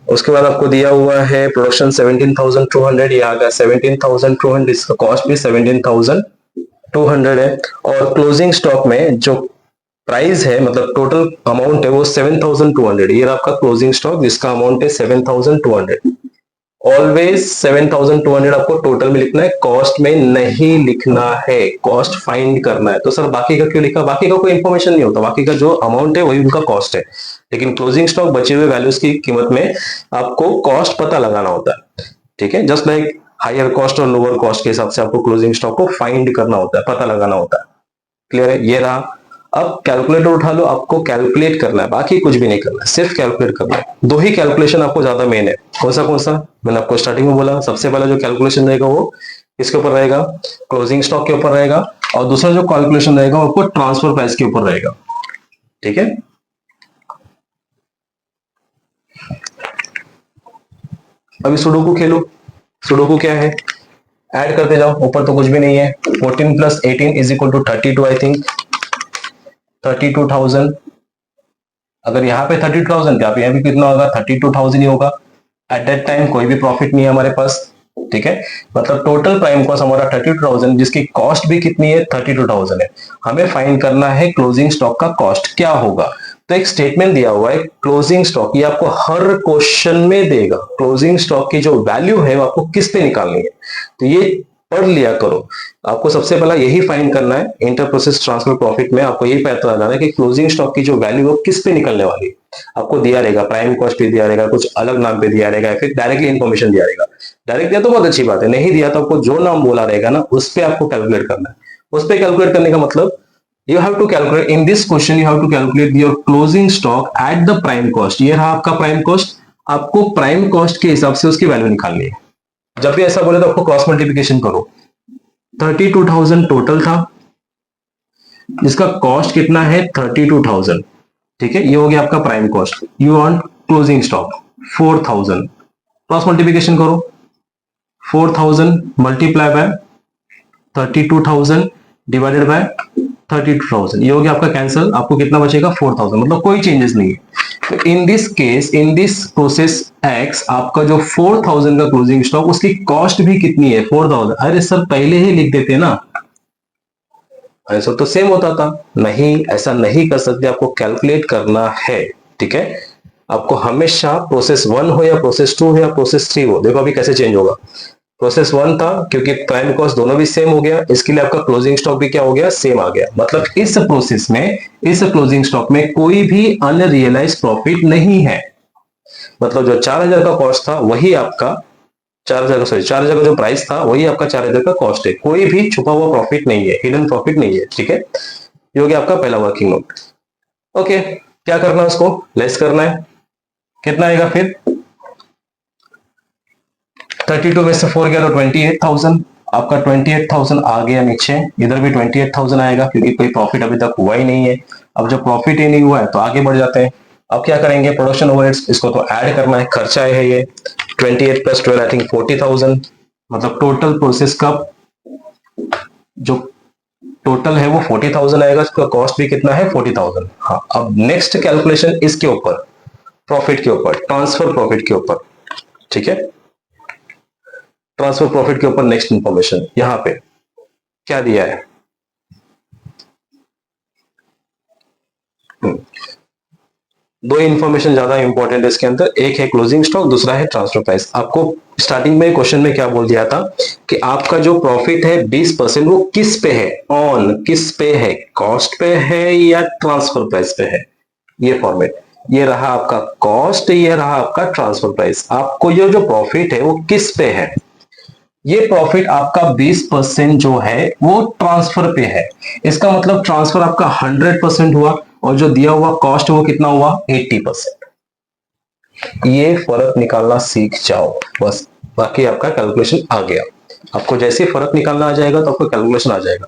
उसके बाद आपको दिया हुआ है प्रोडक्शन 17,200, ये आ गया 17,200, इसका कॉस्ट भी 17,200 है। और क्लोजिंग स्टॉक में जो प्राइस है, मतलब टोटल अमाउंट है वो 7,200, ये आपका क्लोजिंग स्टॉक जिसका अमाउंट है 7,200। ऑलवेज 7,200 आपको टोटल में लिखना है, कॉस्ट में नहीं लिखना है, कॉस्ट फाइंड करना है। तो सर बाकी का क्यों लिखा, बाकी का कोई इंफॉर्मेशन नहीं होता, बाकी का जो अमाउंट है वही उनका कॉस्ट है, लेकिन क्लोजिंग स्टॉक बचे हुए वैल्यूज की कीमत में आपको कॉस्ट पता लगाना होता है। ठीक है, जस्ट लाइक हायर कॉस्ट और लोअर कॉस्ट के हिसाब से आपको क्लोजिंग स्टॉक को फाइंड करना होता है, पता लगाना होता है। क्लियर है? ये रहा। अब कैलकुलेटर उठा लो, आपको कैलकुलेट करना है, बाकी कुछ भी नहीं करना है, सिर्फ कैलकुलेट करना है। दो ही कैलकुलेशन आपको ज्यादा मेन है। कौन सा मैंने आपको स्टार्टिंग में बोला, सबसे पहला जो कैलकुलेशन रहेगा वो किसके ऊपर रहेगा? क्लोजिंग स्टॉक के ऊपर रहेगा। और दूसरा जो कैलकुलेशन रहेगा वो आपको ट्रांसफर प्राइस के ऊपर रहेगा। ठीक है? अभी सुडोकू खेलो। सुडोकू क्या है? ऐड करते जाओ, ऊपर तो कुछ भी नहीं है। 14 plus 18 is equal to 32, I think 32,000। अगर यहाँ पे 32,000 यहाँ पे भी कितना होगा? 32,000 ही होगा। एट दैट टाइम कोई भी प्रॉफिट नहीं है हमारे पास। ठीक है? मतलब टोटल प्राइम कॉस्ट हमारा 32,000, जिसकी कॉस्ट भी कितनी है? 32,000 है। हमें फाइंड करना है क्लोजिंग स्टॉक का कॉस्ट क्या होगा। तो एक स्टेटमेंट दिया हुआ है क्लोजिंग स्टॉक, ये आपको हर क्वेश्चन में देगा। क्लोजिंग स्टॉक की जो वैल्यू है वो आपको किस पे निकालनी है, तो ये पढ़ लिया करो। आपको सबसे पहला यही फाइंड करना है इंटर प्रोसेस ट्रांसफर प्रॉफिट में। आपको यही पता लगाना है कि क्लोजिंग स्टॉक की जो वैल्यू है किस पे निकलने वाली है। आपको दिया रहेगा, प्राइम कॉस्ट पे दिया रहेगा, कुछ अलग नाम पे दिया रहेगा, फिर डायरेक्टली इन्फॉर्मेशन दिया रहेगा। डायरेक्ट दिया तो बहुत अच्छी बात है, नहीं दिया तो आपको जो नाम बोला रहेगा ना उस पे आपको कैलकुलेट करना है। उस पे कैलकुलेट करने का मतलब you have to calculate in this question, you have to calculate your closing stock at the prime cost। ये रहा आपका प्राइम कॉस्ट। आपको प्राइम कॉस्ट के हिसाब से उसकी वैल्यू निकालनी है। जब भी ऐसा बोले तो आपको क्रॉस मल्टीप्लिकेशन करो। 32,000 टोटल था, जिसका कॉस्ट कितना है? 32,000। ठीक है? ये हो गया आपका prime cost. You want closing stock 4,000, cross multiplication करो। 4,000 मल्टीप्लाई बाय 32,000 डिवाइडेड बाय 32,000, ये हो गया आपका कैंसल। आपको कितना बचेगा? 4,000, मतलब कोई चेंजेस नहीं है। तो in this case, in this process x, आपका जो 4,000 का क्लोजिंग स्टॉक, उसकी कॉस्ट भी कितनी है? 4,000। अरे सर पहले ही लिख देते ना, आंसर तो सेम होता था। नहीं, ऐसा नहीं कर सकते, आपको कैलकुलेट करना है। ठीक है? आपको हमेशा प्रोसेस 1 हो या प्रोसेस 2 हो या प्रोसेस 3 हो, देखो अभी कैसे चेंज होगा। प्रोसेस 1 था, क्योंकि प्राइम कॉस्ट दोनों भी सेम हो गया, इसके लिए आपका क्लोजिंग स्टॉक भी क्या हो गया? सेम आ गया। मतलब इस प्रोसेस में, इस क्लोजिंग स्टॉक में कोई भी अनरियलाइज प्रॉफिट नहीं है। मतलब जो 4,000 का कॉस्ट था वही आपका 4,000 का जो प्राइस था वही आपका 4,000 का कॉस्ट है। कोई भी छुपा हुआ प्रॉफिट नहीं है, हिडन प्रॉफिट नहीं है। ठीक है? ये हो गया आपका पहला वर्किंग नोट। ओके, क्या करना है? उसको लेस करना है। कितना आएगा फिर? 32 में से 4 गया तो 28,000। आपका 28,000 आ गया नीचे, इधर भी 28,000 आएगा, क्योंकि कोई प्रॉफिट अभी तक हुआ ही नहीं है। अब जब प्रॉफिट ही नहीं हुआ है तो आगे बढ़ जाते हैं। अब क्या करेंगे? प्रोडक्शन ओवरहेड्स, इसको तो ऐड करना है, खर्चा है ये। 28 प्लस 12 आई थिंक 40,000। मतलब टोटल प्रोसेस का जो टोटल है वो 40,000 आएगा। इसका कॉस्ट भी कितना है? 40,000। हाँ, अब नेक्स्ट कैलकुलेशन इसके ऊपर, प्रॉफिट के ऊपर, ट्रांसफर प्रॉफिट के ऊपर। ठीक है? ट्रांसफर प्रॉफिट के ऊपर नेक्स्ट इंफॉर्मेशन यहां पे क्या दिया है? दो इंफॉर्मेशन ज्यादा इंपॉर्टेंट है इसके अंदर, एक है क्लोजिंग स्टॉक, दूसरा है ट्रांसफर प्राइस। आपको स्टार्टिंग में क्वेश्चन में क्या बोल दिया था कि आपका जो प्रॉफिट है 20% वो किस पे है? ऑन किस पे है? कॉस्ट पे है या ट्रांसफर प्राइस पे है? ये फॉर्मेट, ये रहा आपका कॉस्ट, ये रहा आपका ट्रांसफर प्राइस। आपको ये जो प्रॉफिट है वो किस पे है? ये प्रॉफिट आपका 20% जो है वो ट्रांसफर पे है। इसका मतलब ट्रांसफर आपका 100% हुआ, और जो दिया हुआ कॉस्ट वो कितना हुआ? 80%। ये फर्क निकालना सीख जाओ बस, बाकी आपका कैलकुलेशन आ गया। आपको जैसे फर्क निकालना आ जाएगा तो आपको कैलकुलेशन आ जाएगा।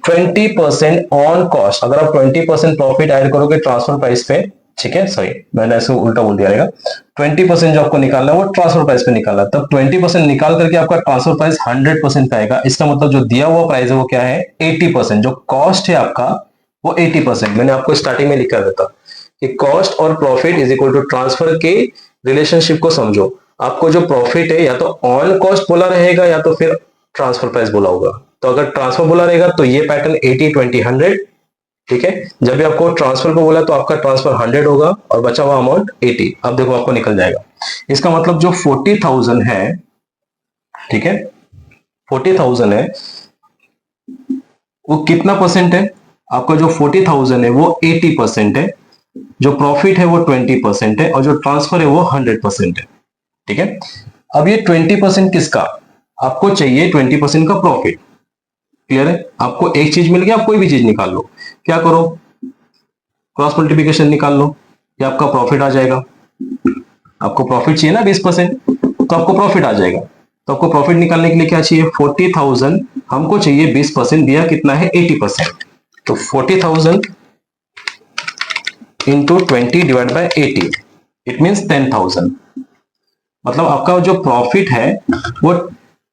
20% ऑन कॉस्ट, अगर आप 20% प्रॉफिट ऐड करोगे ट्रांसफर प्राइस पे, ठीक है, सॉरी मैंने ऐसे उल्टा बोल दिया रहेगा। 20% जो आपको निकालना है वो ट्रांसफर प्राइस पे निकालना है, तब 20% निकाल करके आपका ट्रांसफर प्राइस 100% पे आएगा। इसका मतलब जो दिया हुआ प्राइस है वो क्या है? 80%। जो कॉस्ट है आपका वो 80%। मैंने आपको स्टार्टिंग में लिखा रहता कि कॉस्ट और profit is equal to transfer के रिलेशनशिप को समझो। आपको जो प्रॉफिट है या तो ऑन कॉस्ट बोला रहेगा या तो फिर ट्रांसफर प्राइस बोला होगा। तो अगर ट्रांसफर बोला रहेगा तो ये पैटर्न 80 20 100। ठीक है? जब भी आपको ट्रांसफर को बोला तो आपका ट्रांसफर 100 होगा और बचा हुआ अमाउंट 80। अब देखो आपको निकल जाएगा। इसका मतलब जो 40,000 है, ठीक है, 40,000 है, वो कितना परसेंट है? आपका जो 40,000 है वो 80% है, जो प्रॉफिट है वो 20% है, और जो ट्रांसफर है वो 100% है। ठीक है? अब ये 20% किसका? आपको चाहिए 20% का प्रॉफिट। क्लियर है? आपको एक चीज मिल गया, आप कोई भी चीज निकाल लो। क्या करो, क्रॉस मल्टीप्लिकेशन निकाल लो, ये आपका प्रॉफिट आ जाएगा। आपको प्रॉफिट चाहिए ना 20%, तो आपको प्रॉफिट आ जाएगा। तो आपको प्रॉफिट निकालने के लिए क्या चाहिए, 40,000, हमको चाहिए 20%, दिया कितना है 80%। तो 40,000 into 20 divide by 80, it means 10,000। मतलब आपका जो प्रॉफिट है वो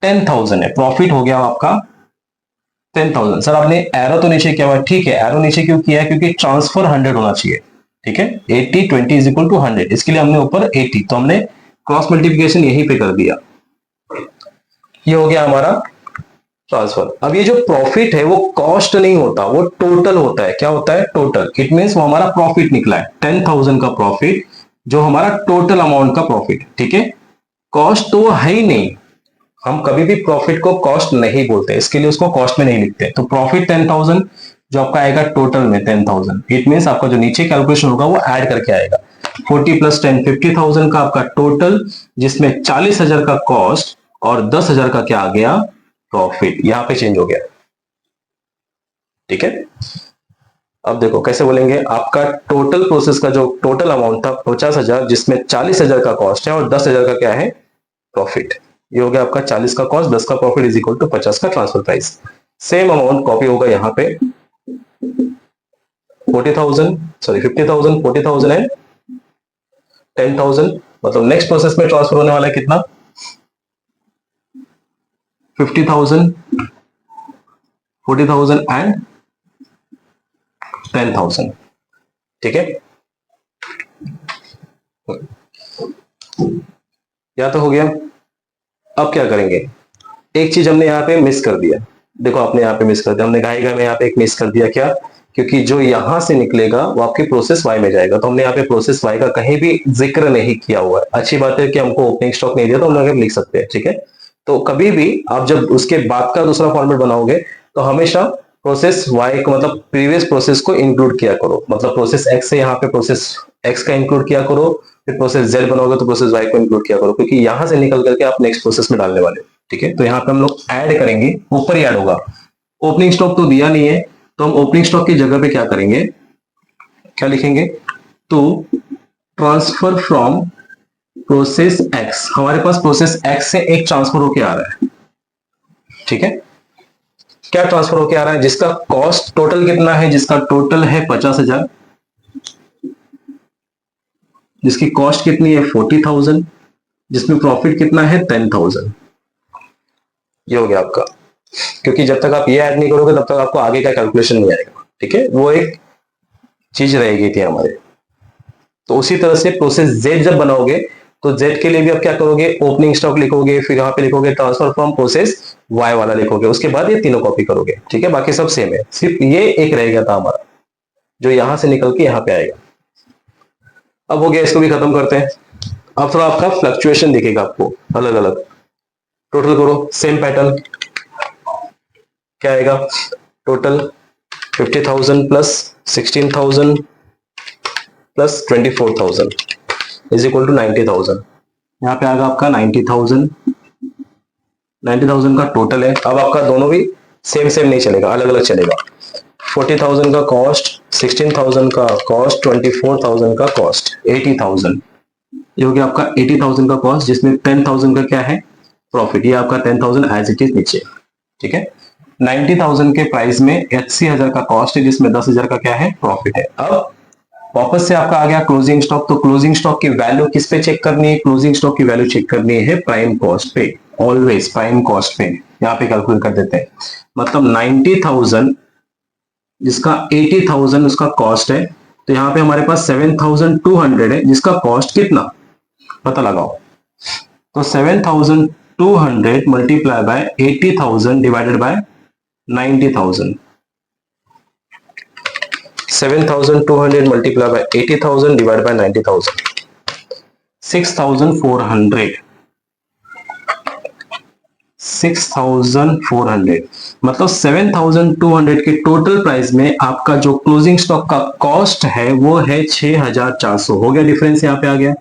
10,000 है। प्रॉफिट हो गया आपका 10,000। सर आपने एरो तो नीचे किया हुआ, ठीक है, एरो नीचे क्यों किया है, क्योंकि ट्रांसफर 100 होना चाहिए। ठीक है, 80 20 इज इक्वल टू 100, इसके लिए हमने ऊपर 80, तो हमने क्रॉस मल्टीप्लिकेशन यहीं पे कर दिया। ये हो गया हमारा ट्रांसफर। अब ये जो प्रॉफिट है वो कॉस्ट नहीं होता, वो टोटल होता है। क्या होता है, टोटल। इट मींस वो हमारा प्रॉफिट निकला है 10,000 का प्रॉफिट, जो हमारा टोटल अमाउंट का प्रॉफिट। ठीक है, कॉस्ट तो है ही नहीं, हम कभी भी प्रॉफिट को कॉस्ट नहीं बोलते, इसके लिए उसको कॉस्ट में नहीं लिखते। तो प्रॉफिट 10,000 जो आपका आएगा टोटल में 10,000, इट मींस आपका जो नीचे कैलकुलेशन होगा वो ऐड करके आएगा। 40 प्लस 10 50,000 का आपका टोटल, जिसमें 40,000 का कॉस्ट और 10,000 का क्या आ गया, प्रॉफिट। यहां पे चेंज हो गया। ठीक है, अब देखो कैसे बोलेंगे, आपका टोटल प्रोसेस का जो टोटल अमाउंट था 50,000, जिसमें 40,000 का कॉस्ट है और 10,000 का क्या है, प्रॉफिट। ये हो गया आपका 40 का कॉस्ट, 10 का प्रॉफिट इज इक्वल टू 50 का transfer price. Same amount copy होगा यहाँ पे 40,000, सॉरी 50,000, 40,000 एंड 10,000। मतलब नेक्स्ट प्रोसेस में ट्रांसफर होने वाला है कितना, 50,000, 40,000 एंड 10,000। ठीक है, या तो हो गया। अब क्या करेंगे, एक चीज हमने यहाँ पे मिस कर दिया। देखो आपने यहाँ पे मिस कर दिया, हमने गाएगा में यहाँ पे एक मिस कर दिया। क्या, क्योंकि जो यहां से निकलेगा वो आपकी प्रोसेस वाई में जाएगा, तो हमने यहाँ पे प्रोसेस वाई का कहीं भी जिक्र नहीं किया हुआ है। अच्छी बात है कि हमको ओपनिंग स्टॉक नहीं दिया, तो हम अगर लिख सकते हैं। ठीक है, तो कभी भी आप जब उसके बाद का दूसरा फॉर्मेट बनाओगे तो हमेशा प्रोसेस वाई को, मतलब प्रीवियस प्रोसेस को इंक्लूड किया करो। मतलब प्रोसेस एक्स से यहाँ पे प्रोसेस एक्स का इंक्लूड किया करो, फिर प्रोसेस जेड बनाओगे तो प्रोसेस वाई को इंक्लूड किया करो, क्योंकि यहां से निकल करके आप नेक्स्ट प्रोसेस में डालने वाले हो। ठीक है, तो यहाँ पे हम लोग ऐड करेंगे, ऊपर ही ऐड होगा। ओपनिंग स्टॉक तो दिया नहीं है, तो हम ओपनिंग स्टॉक की जगह पे क्या करेंगे, क्या लिखेंगे, तो ट्रांसफर फ्रॉम प्रोसेस एक्स। हमारे पास प्रोसेस एक्स से एक ट्रांसफर होके आ रहा है। ठीक है, क्या ट्रांसफर होके आ रहा है, जिसका कॉस्ट टोटल कितना है, जिसका टोटल है 50,000, जिसकी कॉस्ट कितनी है 40,000, जिसमें प्रॉफिट कितना है 10,000। ये हो गया आपका, क्योंकि जब तक आप ये ऐड नहीं करोगे तब तक आपको आगे का कैलकुलेशन नहीं आएगा। ठीक है, वो एक चीज रहेगी थी हमारे। तो उसी तरह से प्रोसेस जेड जब बनाओगे तो जेड के लिए भी आप क्या करोगे, ओपनिंग स्टॉक लिखोगे, फिर यहाँ पे लिखोगे ट्रांसफर फ्रॉम प्रोसेस वाई वाला लिखोगे, उसके बाद ये तीनों कॉपी करोगे। ठीक है, बाकी सब सेम है, सिर्फ ये एक रह गया था हमारा, जो यहां से निकल के यहाँ पे आएगा। अब हो गया, इसको भी खत्म करते हैं। अब थोड़ा आपका फ्लक्चुएशन दिखेगा आपको अलग अलग। टोटल करो, सेम पैटर्न, क्या आएगा, total 50,000 plus 16,000 plus 24,000 is equal to 90,000। यहाँ पे आएगा आपका 90,000, 90,000 का टोटल है। अब आपका दोनों भी सेम सेम नहीं चलेगा, अलग अलग चलेगा। 40,000 का कॉस्ट, 16,000 का कॉस्ट, 24,000 का कॉस्ट, 80,000। ये हो गया आपका 80,000 का कॉस्ट, जिसमें 10,000 का क्या है, प्रॉफिट। ये आपका 10,000 एज इट इज नीचे। ठीक है, 90,000 के प्राइस में 80,000 का कॉस्ट है, जिसमें 10,000 का क्या है, प्रॉफिट है। अब वापस से आपका आ गया क्लोजिंग स्टॉक। तो क्लोजिंग स्टॉक की वैल्यू किस पे चेक करनी है, क्लोजिंग स्टॉक की वैल्यू चेक करनी है प्राइम कॉस्ट पे, ऑलवेज प्राइम कॉस्ट पे। यहाँ पे कैलकुलेट कर देते हैं, मतलब 90,000 जिसका 80,000 उसका कॉस्ट है, तो यहाँ पे हमारे पास 7,200 है, जिसका कॉस्ट कितना पता लगाओ। तो 7,200 multiply by 80,000 divided by 90,000। 7,200 multiplied by 80,000 divided by 90,000, 6,400। 6,400 मतलब 7,200 के टोटल प्राइस में आपका जो क्लोजिंग स्टॉक का कॉस्ट है वो है 6,400। हो गया डिफरेंस, यहाँ पे आ गया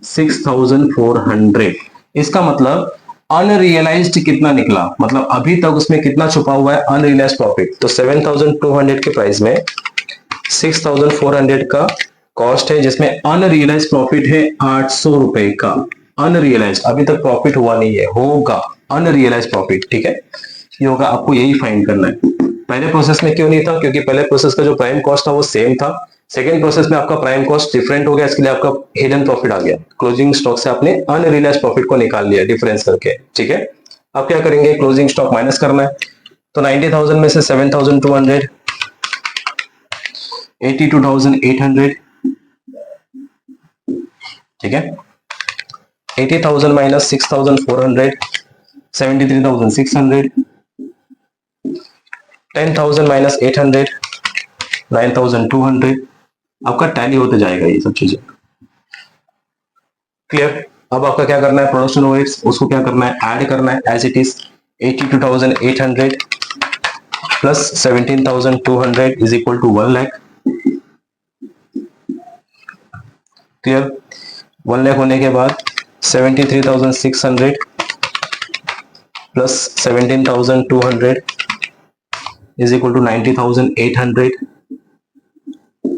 6,400। इसका मतलब अनरियलाइज्ड कितना निकला, मतलब अभी तक उसमें कितना छुपा हुआ है अनरियलाइज्ड प्रॉफिट। तो 7,200 के प्राइस में 6,400 का कॉस्ट है, जिसमें अनरियलाइज्ड प्रॉफिट है 800 रुपए का। अनरियलाइज्ड, अभी तक प्रॉफिट हुआ नहीं है, होगा अनरियलाइज्ड प्रॉफिट, ठीक है। ये होगा, आपको यही फाइंड करना है। पहले प्रोसेस में क्यों नहीं था, क्योंकि पहले प्रोसेस का जो प्राइम कॉस्ट था वो सेम था। सेकेंड प्रोसेस में आपका प्राइम कॉस्ट डिफरेंट हो गया, इसके लिए आपका हिडन प्रॉफिट आ गया। क्लोजिंग स्टॉक से आपने अनरियलाइज्ड प्रॉफिट को निकाल लिया डिफरेंस करके, ठीक है। अब क्या करेंगे, क्लोजिंग स्टॉक माइनस करना है। तो 90,000 में से 7,200, 82,800, ठीक है। 80,000 माइनस 6,400, 73,600, 10,000 माइनस 800, 9,200। आपका टैली होते जाएगा ये सब चीजें, क्लियर। अब आपका क्या करना है, प्रोडक्शन ओवरहेड्स, उसको क्या करना है, ऐड करना है as it is. 82,800 plus 17,200 is equal to 1 lakh, clear. 1 lakh होने के बाद 73,600 प्लस 17,200 इज इक्वल टू 90,800।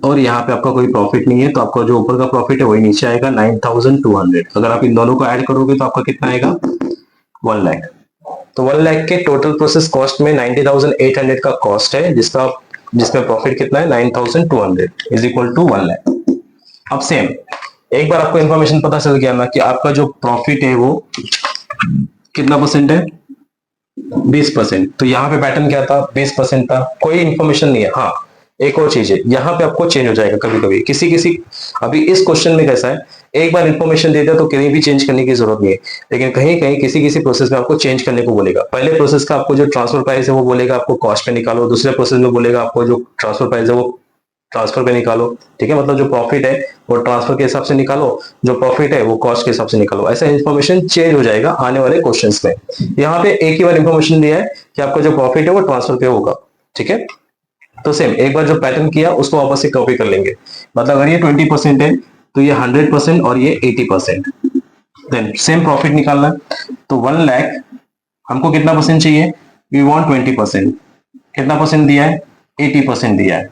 और यहाँ पे आपका कोई प्रॉफिट नहीं है, तो आपका जो ऊपर का प्रॉफिट है वही नीचे आएगा 9,200। अगर आप इन दोनों को ऐड करोगे तो आपका कितना आएगा, 1 लाख। तो 1 लाख के टोटल प्रोसेस कॉस्ट में 90,800 का कॉस्ट है, जिसमें प्रॉफिट कितना है 9,200 इज इक्वल टू 1 लाख। अब सेम, एक बार आपको इंफॉर्मेशन पता चल गया ना कि आपका जो प्रॉफिट है वो कितना परसेंट है, 20%। तो यहाँ पे पैटर्न क्या था, 20% था, कोई इंफॉर्मेशन नहीं है। हाँ, एक और चीज है, यहाँ पे आपको चेंज हो जाएगा कभी कभी, किसी अभी इस क्वेश्चन में कैसा है, एक बार इंफॉर्मेशन दे दिया तो कहीं भी चेंज करने की जरूरत नहीं है, लेकिन कहीं कहीं किसी प्रोसेस में आपको चेंज करने को बोलेगा। पहले प्रोसेस का आपको जो ट्रांसफर प्राइस है वो बोलेगा आपको कॉस्ट पे निकालो, दूसरे प्रोसेस में बोलेगा आपको जो ट्रांसफर प्राइस है वो ट्रांसफर पे निकालो, ठीक है। मतलब जो प्रॉफिट है वो ट्रांसफर के हिसाब से निकालो, जो प्रॉफिट है वो कॉस्ट के हिसाब से निकालो। ऐसा इन्फॉर्मेशन चेंज हो जाएगा आने वाले क्वेश्चंस में। यहाँ पे एक ही बार इन्फॉर्मेशन दिया है कि आपका जो प्रॉफिट है वो ट्रांसफर पे होगा, ठीक है। तो सेम एक बार जो पैटर्न किया उसको वापस से कॉपी कर लेंगे। मतलब अगर ये 20% है तो ये 100% और ये 80%। देन सेम प्रॉफिट निकालना है, तो 1 लाख हमको कितना परसेंट चाहिए, वी वांट 20%। कितना परसेंट दिया है, 80% दिया है।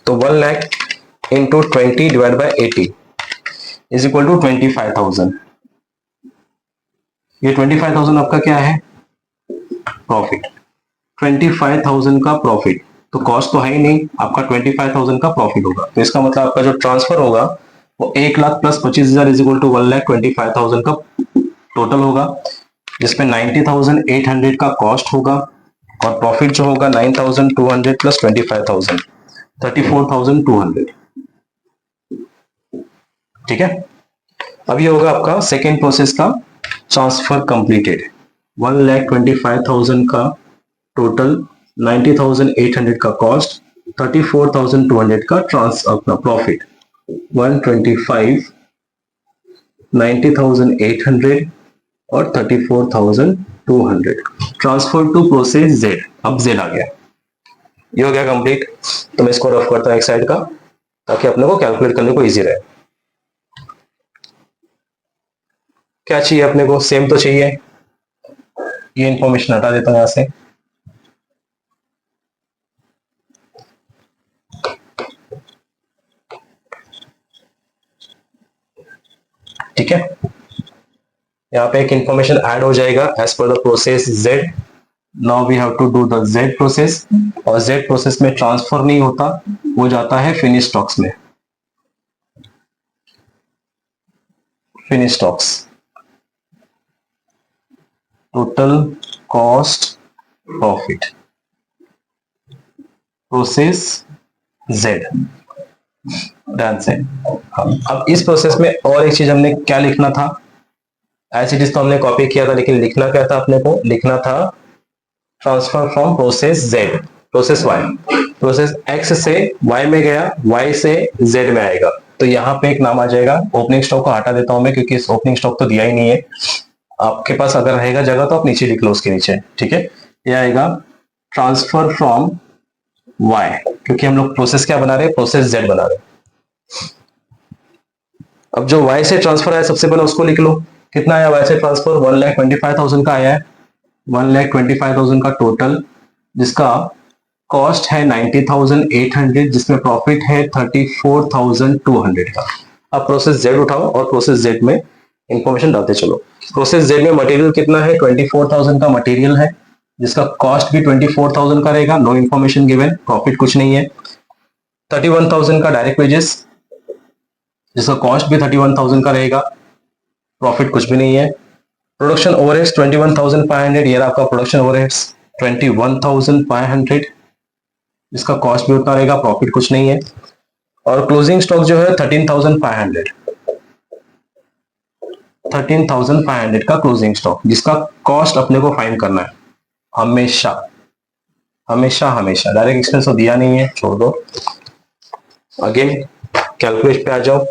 तो 1 lakh into 20 divide by 80 is equal to 25,000। ये 25,000 आपका क्या है, प्रॉफिट। 25,000 का प्रॉफिट, तो कॉस्ट तो है ही नहीं, आपका 25,000 का प्रॉफिट होगा। तो इसका मतलब आपका जो ट्रांसफर होगा वो 1 lakh plus 25,000 is equal to 1,25,000 का टोटल होगा, जिसमें 90,800 का कॉस्ट होगा और प्रॉफिट जो होगा 9,200 प्लस 25,000, 34,200, ठीक है। अब ये होगा आपका सेकेंड प्रोसेस का ट्रांसफर कंप्लीटेड। 1,25,000 का टोटल, 90,800 का कॉस्ट, 34,200 का अपना प्रॉफिट। 125, 90,800 और 34,200 ट्रांसफर टू प्रोसेस जेड। अब जेड आ गया, ये हो गया कंप्लीट। तो मैं इसको रफ करता हूं एक साइड का, ताकि अपने को कैलकुलेट करने को इजी रहे। क्या चाहिए अपने को, सेम तो चाहिए। ये इंफॉर्मेशन हटा देता हूं यहां से, ठीक है। यहाँ पे एक इंफॉर्मेशन ऐड हो जाएगा as per the process Z. Now we have to do the Z process, और जेड प्रोसेस में ट्रांसफर नहीं होता, वो जाता है फिनिश स्टॉक्स में। Finish stocks, total cost profit, process Z, done से। अब इस प्रोसेस में और एक चीज हमने क्या लिखना था, एज इट इज तो हमने कॉपी किया था, लेकिन लिखना क्या था अपने को, लिखना था transfer from process Z, process Y. Process X से वाई में गया, वाई से जेड में आएगा। तो यहाँ पे एक नाम आ जाएगा, ओपनिंग स्टॉक को हटा देता हूं मैं, क्योंकि इस ओपनिंग स्टॉक तो दिया ही नहीं है। आपके पास अगर रहेगा जगह तो आप नीचे लिख लो उसके नीचे, ठीक है। ये आएगा ट्रांसफर फ्रॉम वाई, क्योंकि हम लोग प्रोसेस क्या बना रहे हैं, प्रोसेस जेड बना रहे हैं। अब जो वाई से ट्रांसफर आया सबसे पहले उसको लिख लो, कितना आया वायर से ट्रांसफर? 1,25,000 का आया है, 1,25,000 का टोटल, जिसका कॉस्ट है 90,800, जिसमें प्रॉफिट है 34,200 का। अब प्रोसेस जेड उठाओ और प्रोसेस जेड में इंफॉर्मेशन डालते चलो। प्रोसेस जेड में मटेरियल कितना है? 24,000 का मटेरियल है, जिसका कॉस्ट भी 24,000 का रहेगा, नो इन्फॉर्मेशन गिवन, प्रॉफिट कुछ नहीं है। 31,000 का डायरेक्ट वेजेस, जिसका कॉस्ट भी 31,000 का रहेगा, प्रॉफिट कुछ भी नहीं है। प्रोडक्शन ओवरहेड्स 21,500, ये आपका प्रोडक्शन ओवरहेड्स 21,500, जिसका कॉस्ट भी उतना रहेगा, प्रॉफिट कुछ नहीं है। और क्लोजिंग स्टॉक जो है 13,500, 13,500 का क्लोजिंग स्टॉक, जिसका कॉस्ट अपने को फाइंड करना है। हमेशा हमेशा हमेशा डायरेक्ट एक्सपेंस तो दिया नहीं है, छोड़ दो। अगेन कैलकुलेट पे आ जाओ,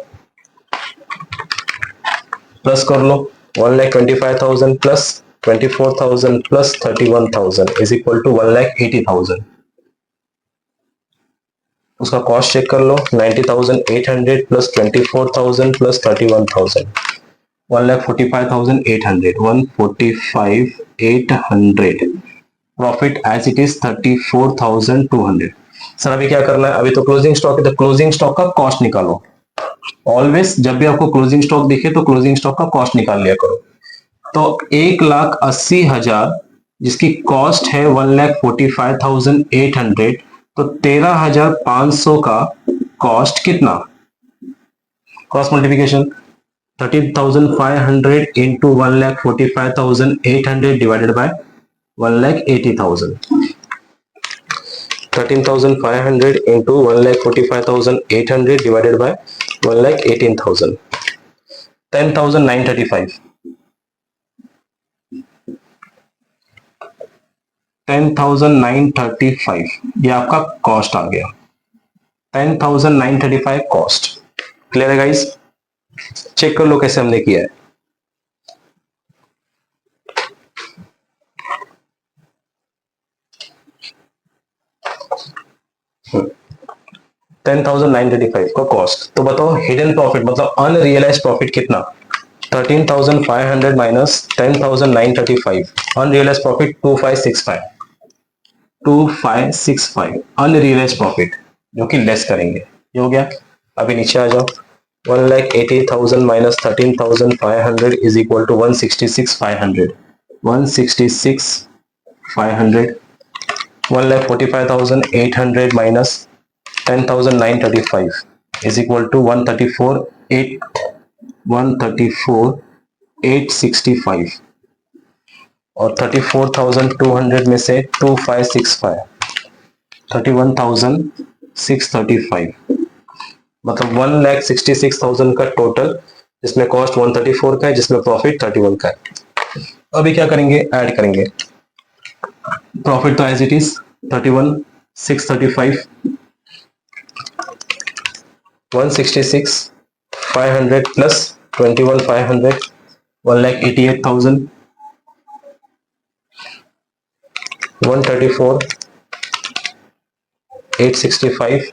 प्लस कर लो। 1,25,000 plus 24,000 plus 31,000 is equal to 1,80,000। उसका कॉस्ट चेक कर लो, 90,800 प्लस 24,000 plus 31,000, 1,45,800, 145,800। Profit as it is 34,200। Sir अभी क्या करना है? अभी तो क्लोजिंग स्टॉक है, तो क्लोजिंग स्टॉक का कॉस्ट निकालो। ऑलवेज जब भी आपको क्लोजिंग स्टॉक दिखे तो क्लोजिंग स्टॉक का कॉस्ट निकाल लिया करो। तो 1,80,000 जिसकी कॉस्ट है 1,45,800, तो 13,500 का कॉस्ट कितना? Cross multiplication 13,500 into 1,45,800 divided by 1,80,000। 13,500 into 1,45,800 divided by 1,18,000, 10,935, 10,935 ये आपका कॉस्ट आ गया, 10,935 कॉस्ट। क्लियर है गाइस? चेक कर लो कैसे हमने किया है। $10,935 का कॉस्ट। तो बताओ हिडन प्रॉफिट मतलब अनरियलाइज प्रॉफिट कितना? 13,500 minus 10,935, unrealised profit 2,565, 2,565 unrealised profit, जो कि लेस करेंगे। ये हो गया। अभी नीचे आ जाओ, 1,80,000 minus 13,500 is equal to 166,500, 166,500, 1,45,800 minus 10,935 is equal to 134,865 और 34,200 में से 2,565 31,635, मतलब 1,66,000 का टोटल, जिसमें कॉस्ट 134 का है, जिसमें प्रॉफिट 31 का है। अभी क्या करेंगे? ऐड करेंगे। प्रॉफिट तो as it is 31,635, 166,500 plus 21,500, 1,88,000, 134,865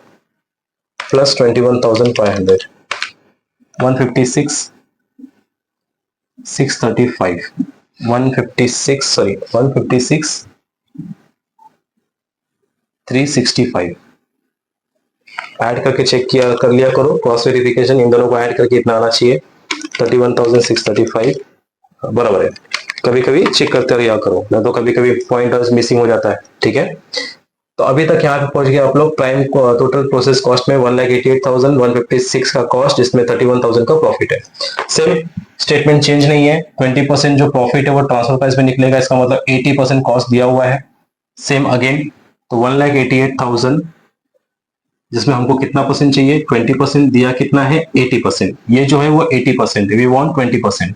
plus 21,500, 156,635, 156,365। Add करके चेक किया कर लिया करो, क्रॉस वेरिफिकेशन इन दोनों को ऐड करके इतना आना चाहिए, 31,635 बराबर है। कभी कभी चेक करते रहा करो, ना तो कभी कभी पॉइंटर्स मिसिंग हो जाता है। ठीक है, तो अभी तक यहाँ पे पहुंच गया आप लोग। प्राइम टोटल प्रोसेस कॉस्ट में 1,88,156 का कॉस्ट, जिसमें 31,000 का प्रॉफिट है। सेम स्टेटमेंट चेंज नहीं है, 20% जो प्रॉफिट है वो ट्रांसफर प्राइस में निकलेगा, इसका मतलब 80% कॉस्ट दिया हुआ है। सेम अगेन, तो 1,88,000 जिसमें हमको कितना परसेंट चाहिए? 20% दिया कितना है? 80%। ये जो है वो 80% है, we want 20%।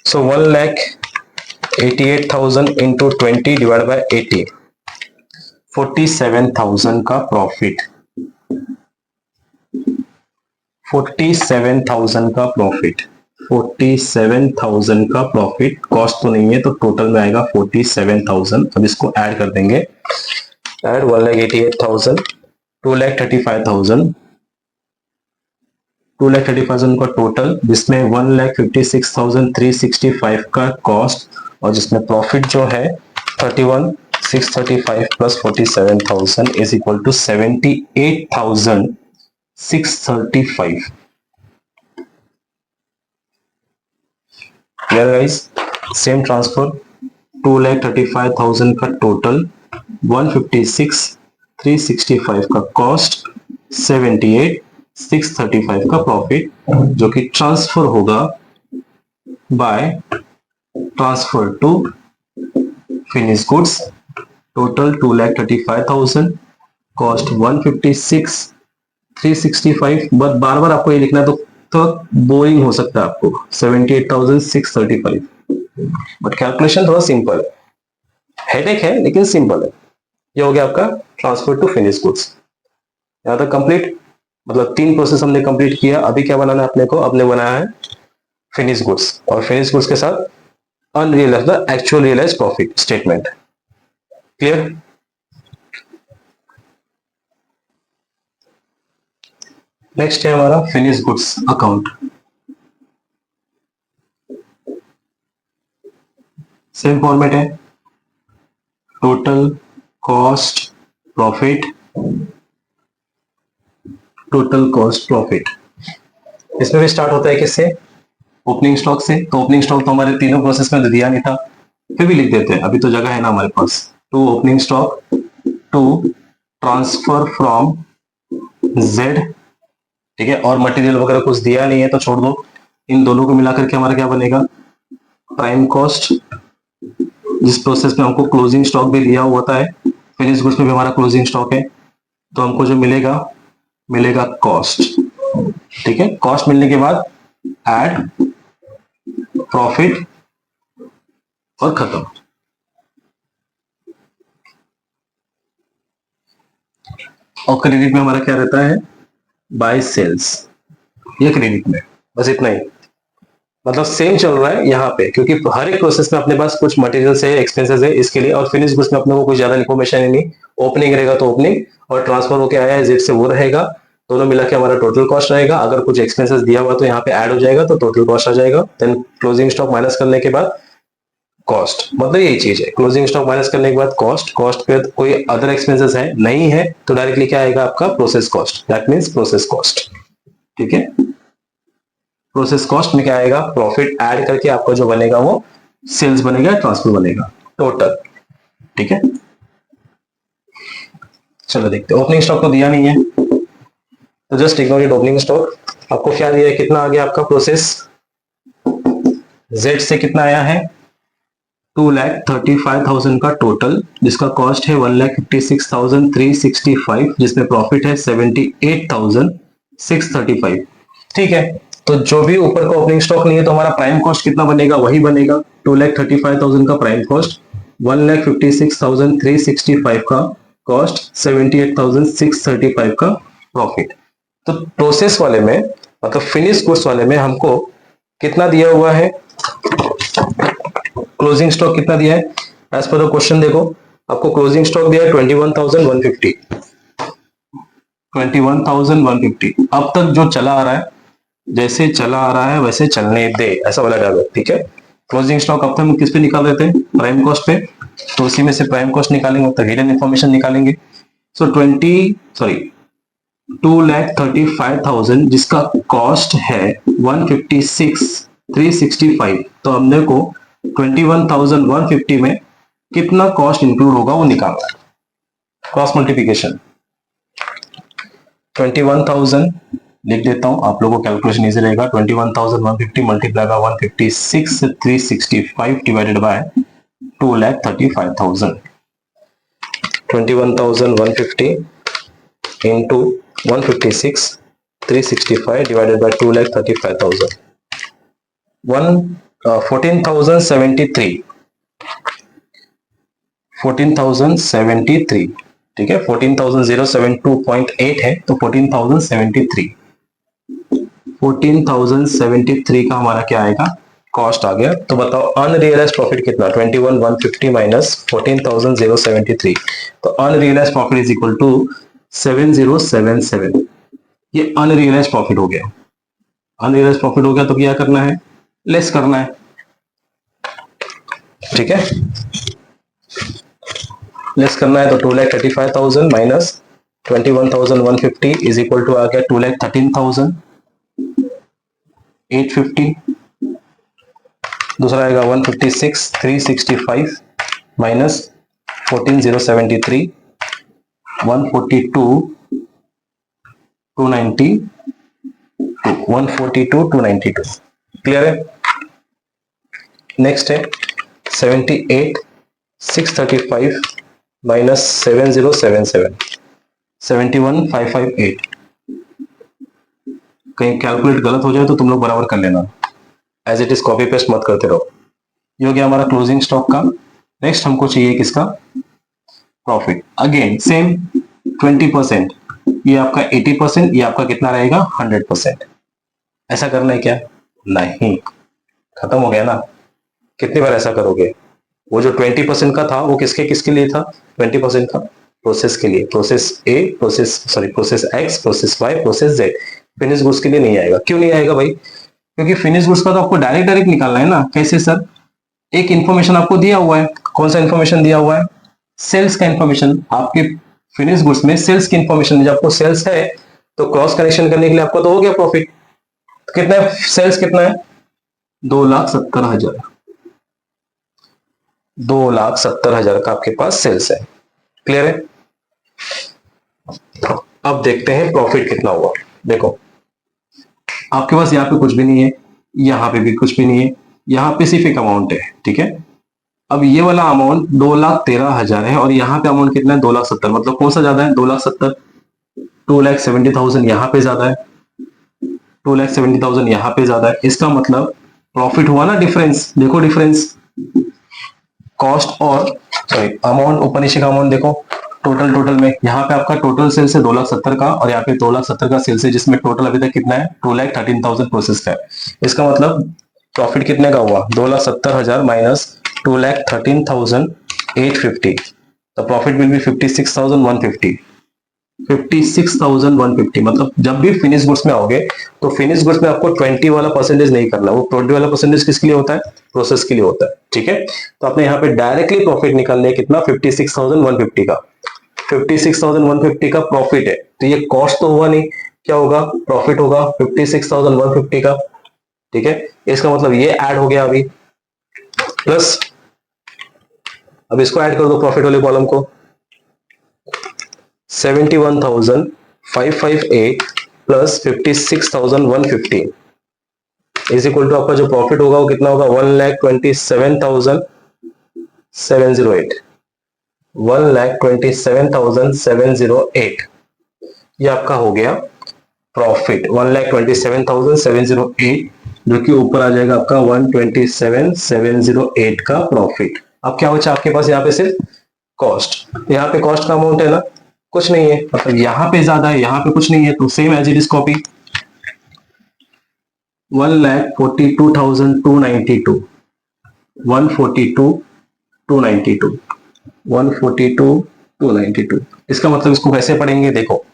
So 1,88,000 into 20 divide by 80, 47,000 का प्रॉफिट, 47,000 का प्रॉफिट, 47,000 का प्रॉफिट। कॉस्ट तो नहीं है तो टोटल में आएगा 47,000। अब इसको ऐड कर देंगे, ऐड 1,88,000, 2,35,000, 2,35,000 का टोटल, जिसमें 1,56,365 का कॉस्ट, और जिसमें प्रॉफिट जो है 31,635 plus 47,000 is equal to 78,635। Clear guys? Same transfer, 2,35,000 का टोटल, 156,365 का कॉस्ट, 78,635 का प्रॉफिट, जो कि ट्रांसफर होगा by transfer to finish goods. Total 2,35,000, cost 156,365। But बार बार आपको ये लिखना है तो बोरिंग हो सकता है आपको, 78,635। बट कैलकुलेशन थोड़ा सिंपल है, हेडेक है लेकिन सिंपल है। ये हो गया आपका ट्रांसफर टू फिनिश गुड्स। यहां तक कंप्लीट, मतलब 3 प्रोसेस हमने कंप्लीट किया। अभी क्या बनाना है अपने को? अपने बनाया है फिनिश गुड्स, और फिनिश गुड्स के साथ unrealised actual realised profit statement. Clear? Next है हमारा finish goods account. Same format है, total cost profit, total cost profit. इसमें भी स्टार्ट होता है किससे? ओपनिंग स्टॉक से। तो ओपनिंग स्टॉक तो हमारे तीनों प्रोसेस में दिया नहीं था, फिर भी लिख देते हैं, अभी तो जगह है ना हमारे पास। To opening stock to transfer from Z, ठीक है, और मटेरियल वगैरह कुछ दिया नहीं है तो छोड़ दो। इन दोनों को मिलाकर के हमारा क्या बनेगा? Prime cost. जिस प्रोसेस में हमको क्लोजिंग स्टॉक भी दिया हुआ है, फिनिश गुड्स में भी हमारा क्लोजिंग स्टॉक है, तो हमको जो मिलेगा कॉस्ट। ठीक है, कॉस्ट मिलने के बाद ऐड प्रॉफिट और खत्म। और क्रेडिट में हमारा क्या रहता है? Bye sales. ये क्रेडिट में बस इतना ही, मतलब सेम चल रहा है यहाँ पे, क्योंकि हर एक प्रोसेस में अपने पास कुछ मटेरियल है, एक्सपेंसेस है इसके लिए। और फिनिश गुड्स में अपने को कुछ ज्यादा इन्फॉर्मेशन है नहीं, ओपनिंग रहेगा तो ओपनिंग, और ट्रांसफर होके आया है जेड से वो रहेगा, दोनों मिला के हमारा टोटल कॉस्ट रहेगा। अगर कुछ एक्सपेंसेस दिया हुआ तो यहाँ पे ऐड हो जाएगा, तो टोटल कॉस्ट आ जाएगा। देन क्लोजिंग स्टॉक माइनस करने के बाद कॉस्ट, मतलब यही चीज है, क्लोजिंग स्टॉक माइनस करने के बाद कॉस्ट। कॉस्ट पे कोई अदर एक्सपेंसेस है नहीं है, तो डायरेक्टली क्या आएगा आपका? Process cost, that means process cost. ठीक है, प्रोसेस कॉस्ट में क्या आएगा? प्रॉफिट ऐड करके आपका जो बनेगा वो सेल्स बनेगा, ट्रांसफर बनेगा टोटल। ठीक है, चलो देखते हैं। ओपनिंग स्टॉक तो दिया नहीं है, तो just ignore it. Opening stock आपको क्या दिया है? कितना आ गया आपका प्रोसेस? जेड से कितना आया है? 2,35,000 का टोटल, जिसका कॉस्ट है 1,56,365, जिसमें प्रॉफिट है 78,635। ठीक है, तो जो भी ऊपर का ओपनिंग स्टॉक नहीं है, तो हमारा प्राइम कॉस्ट कितना बनेगा? वही बनेगा 2,35,000 का प्राइम कॉस्ट, 1,56,365 का कॉस्ट, 78,635 का प्रॉफिट। तो प्रोसेस वाले में, मतलब फिनिश गुड्स वाले में हमको कितना दिया हुआ है? क्लोजिंग स्टॉक कितना दिया है? एज पर द क्वेश्चन देखो, आपको क्लोजिंग स्टॉक दिया है 21,150। 21,150 अब तक जो चला आ रहा है, जैसे चला आ रहा है वैसे चलने दे, ऐसा वाला डायलॉग। ठीक है, क्लोजिंग स्टॉक अब तक हम किस पे निकाल देते हैं? प्राइम कॉस्ट पे, तो उसी में से प्राइम कॉस्ट निकालेंगे, मतलब हिडन इंफॉर्मेशन निकालेंगे। सो 2,35,000 जिसका कॉस्ट है 156,365, तो हमने को 21,150 में कितना कॉस्ट इंक्लूड होगा वो निकालना है। क्रॉस मल्टीप्लिकेशन 21,000 लिख देता हूं, आप लोगों को कैलकुलेशन इजी रहेगा। 21,150 multiply by 156,365 divided by 2,35,000। 21,150 into 156,365 divided by 2,35,000, 14,073, 14,073। ठीक है, 14,072.8 है, तो 14,073, 14,073 का हमारा क्या आएगा? कॉस्ट आ गया। तो बताओ अनरियलाइज प्रॉफिट कितना? 21,150 माइनस 14,073, तो unrealised profit is equal to 7077। ये अनरियलाइज प्रॉफिट हो गया। अनरियलाइज प्रॉफिट हो गया तो क्या करना है, लेस करना है, ठीक है। लेस करना है तो 2,35,000 माइनस 21,150 इज इक्वल टू आ गया 2,13,850। दूसरा आएगा 156,365 माइनस 14,073 142,292 क्लियर है। नेक्स्ट है 78,635 माइनस 7,077 71,558। कहीं कैलकुलेट गलत हो जाए तो तुम लोग बराबर कर लेना, as it is copy paste मत करते रहो। ये हो गया हमारा क्लोजिंग स्टॉक का। नेक्स्ट हमको चाहिए किसका, प्रॉफिट। अगेन सेम 20%, ये आपका 80%, ये आपका कितना रहेगा 100%। ऐसा करना है क्या, नहीं, खत्म हो गया ना। कितनी बार ऐसा करोगे, वो जो 20% का था वो किसके किसके लिए था, 20% का प्रोसेस के लिए, process A, process X, process Y, process Z. Finish goods के लिए नहीं आएगा। क्यों नहीं आएगा भाई, क्योंकि फिनिश गुड्स का तो आपको डायरेक्ट डायरेक्ट निकालना है ना। कैसे सर, एक इंफॉर्मेशन आपको दिया हुआ है, कौन सा इंफॉर्मेशन दिया हुआ है, सेल्स का इंफॉर्मेशन। आपके फिनिश गुड्स में सेल्स की इंफॉर्मेशन, जब आपको सेल्स है तो क्रॉस कनेक्शन करने के लिए आपको तो हो गया प्रॉफिट। कितना है सेल्स, कितना है 2,70,000, 2,70,000 का आपके पास सेल्स है। क्लियर है। अब देखते हैं प्रॉफिट कितना हुआ। देखो आपके पास यहाँ पे कुछ भी नहीं है, यहाँ पे भी कुछ भी नहीं है, यहाँ पे सिर्फ एक अमाउंट है, ठीक है। अब ये वाला अमाउंट 2,13,000 है और यहाँ पे अमाउंट कितना है 2,70,000, मतलब कौन सा ज्यादा है 2,70,000, 2,70,000 यहाँ पे ज्यादा है, 2,70,000 यहाँ पे ज्यादा है। इसका मतलब प्रॉफिट हुआ ना डिफरेंस, देखो डिफरेंस कॉस्ट और सॉरी अमाउंट, ऊपर नीचे का अमाउंट देखो। टोटल में यहाँ पे आपका टोटल सेल्स है 2,70,000 का और यहाँ पे 2,70,000 का सेल्स है, जिसमें टोटल अभी तक कितना है 2,13,000 प्रोसेस का है। इसका मतलब प्रॉफिट कितने का हुआ 2,70,000 माइनस 2,13,850, तो प्रॉफिट विल बी 56,150। 56,150 मतलब जब भी फिनिश गुड्स में आओगे तो फिनिश गुड्स में आपको 20 वाला परसेंटेज नहीं करना, वो 20 वाला परसेंटेज किसके लिए होता है, प्रोसेस के लिए होता है, ठीक है। तो आपने यहाँ पे डायरेक्टली प्रॉफिट निकालना है कितना 56,150 का, 56,150 का प्रॉफिट है। तो ये कॉस्ट तो हुआ नहीं, क्या होगा प्रॉफिट होगा 56,150 का, ठीक है। इसका मतलब ये ऐड हो गया अभी, प्लस अब इसको ऐड कर दो प्रॉफिट वाले कॉलम को, 71,558 प्लस 56,150 इज इक्वल टू आपका जो प्रॉफिट होगा वो कितना होगा 1,27,708, 1,27,708। ये आपका हो गया प्रॉफिट 1,27,708, जो कि ऊपर आ जाएगा आपका 1,27,708 का प्रॉफिट। अब क्या बचा आपके पास यहाँ पे सिर्फ कॉस्ट, यहाँ पे कॉस्ट का अमाउंट है ना, कुछ नहीं है, मतलब यहाँ पे ज्यादा है यहाँ पे कुछ नहीं है, तो same as it is copy 1,42,292, 142,292, 142,292। इसका मतलब इसको कैसे पढ़ेंगे, देखो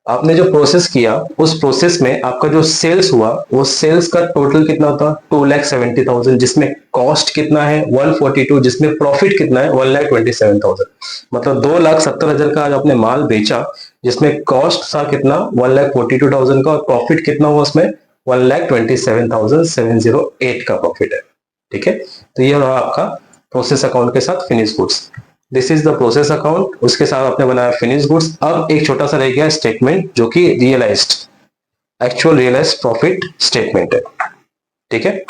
आपने जो प्रोसेस किया उस प्रोसेस में आपका जो सेल्स हुआ वो सेल्स का टोटल कितना होता 2,70,000, जिसमें कॉस्ट कितना है 142, जिसमें प्रॉफिट कितना है 1,27,000, मतलब 2,70,000 का आज आपने माल बेचा, जिसमें कॉस्ट था कितना 1,42,000 का और प्रॉफिट कितना हुआ उसमें 1,27,708 का प्रॉफिट है, ठीक है। तो ये रहा आपका प्रोसेस अकाउंट के साथ finish goods. This is the process account, उसके साथ आपने बनाया फिनिश गुड्स। अब एक छोटा सा रह गया स्टेटमेंट, जो कि realised actual realised profit statement है, ठीक है।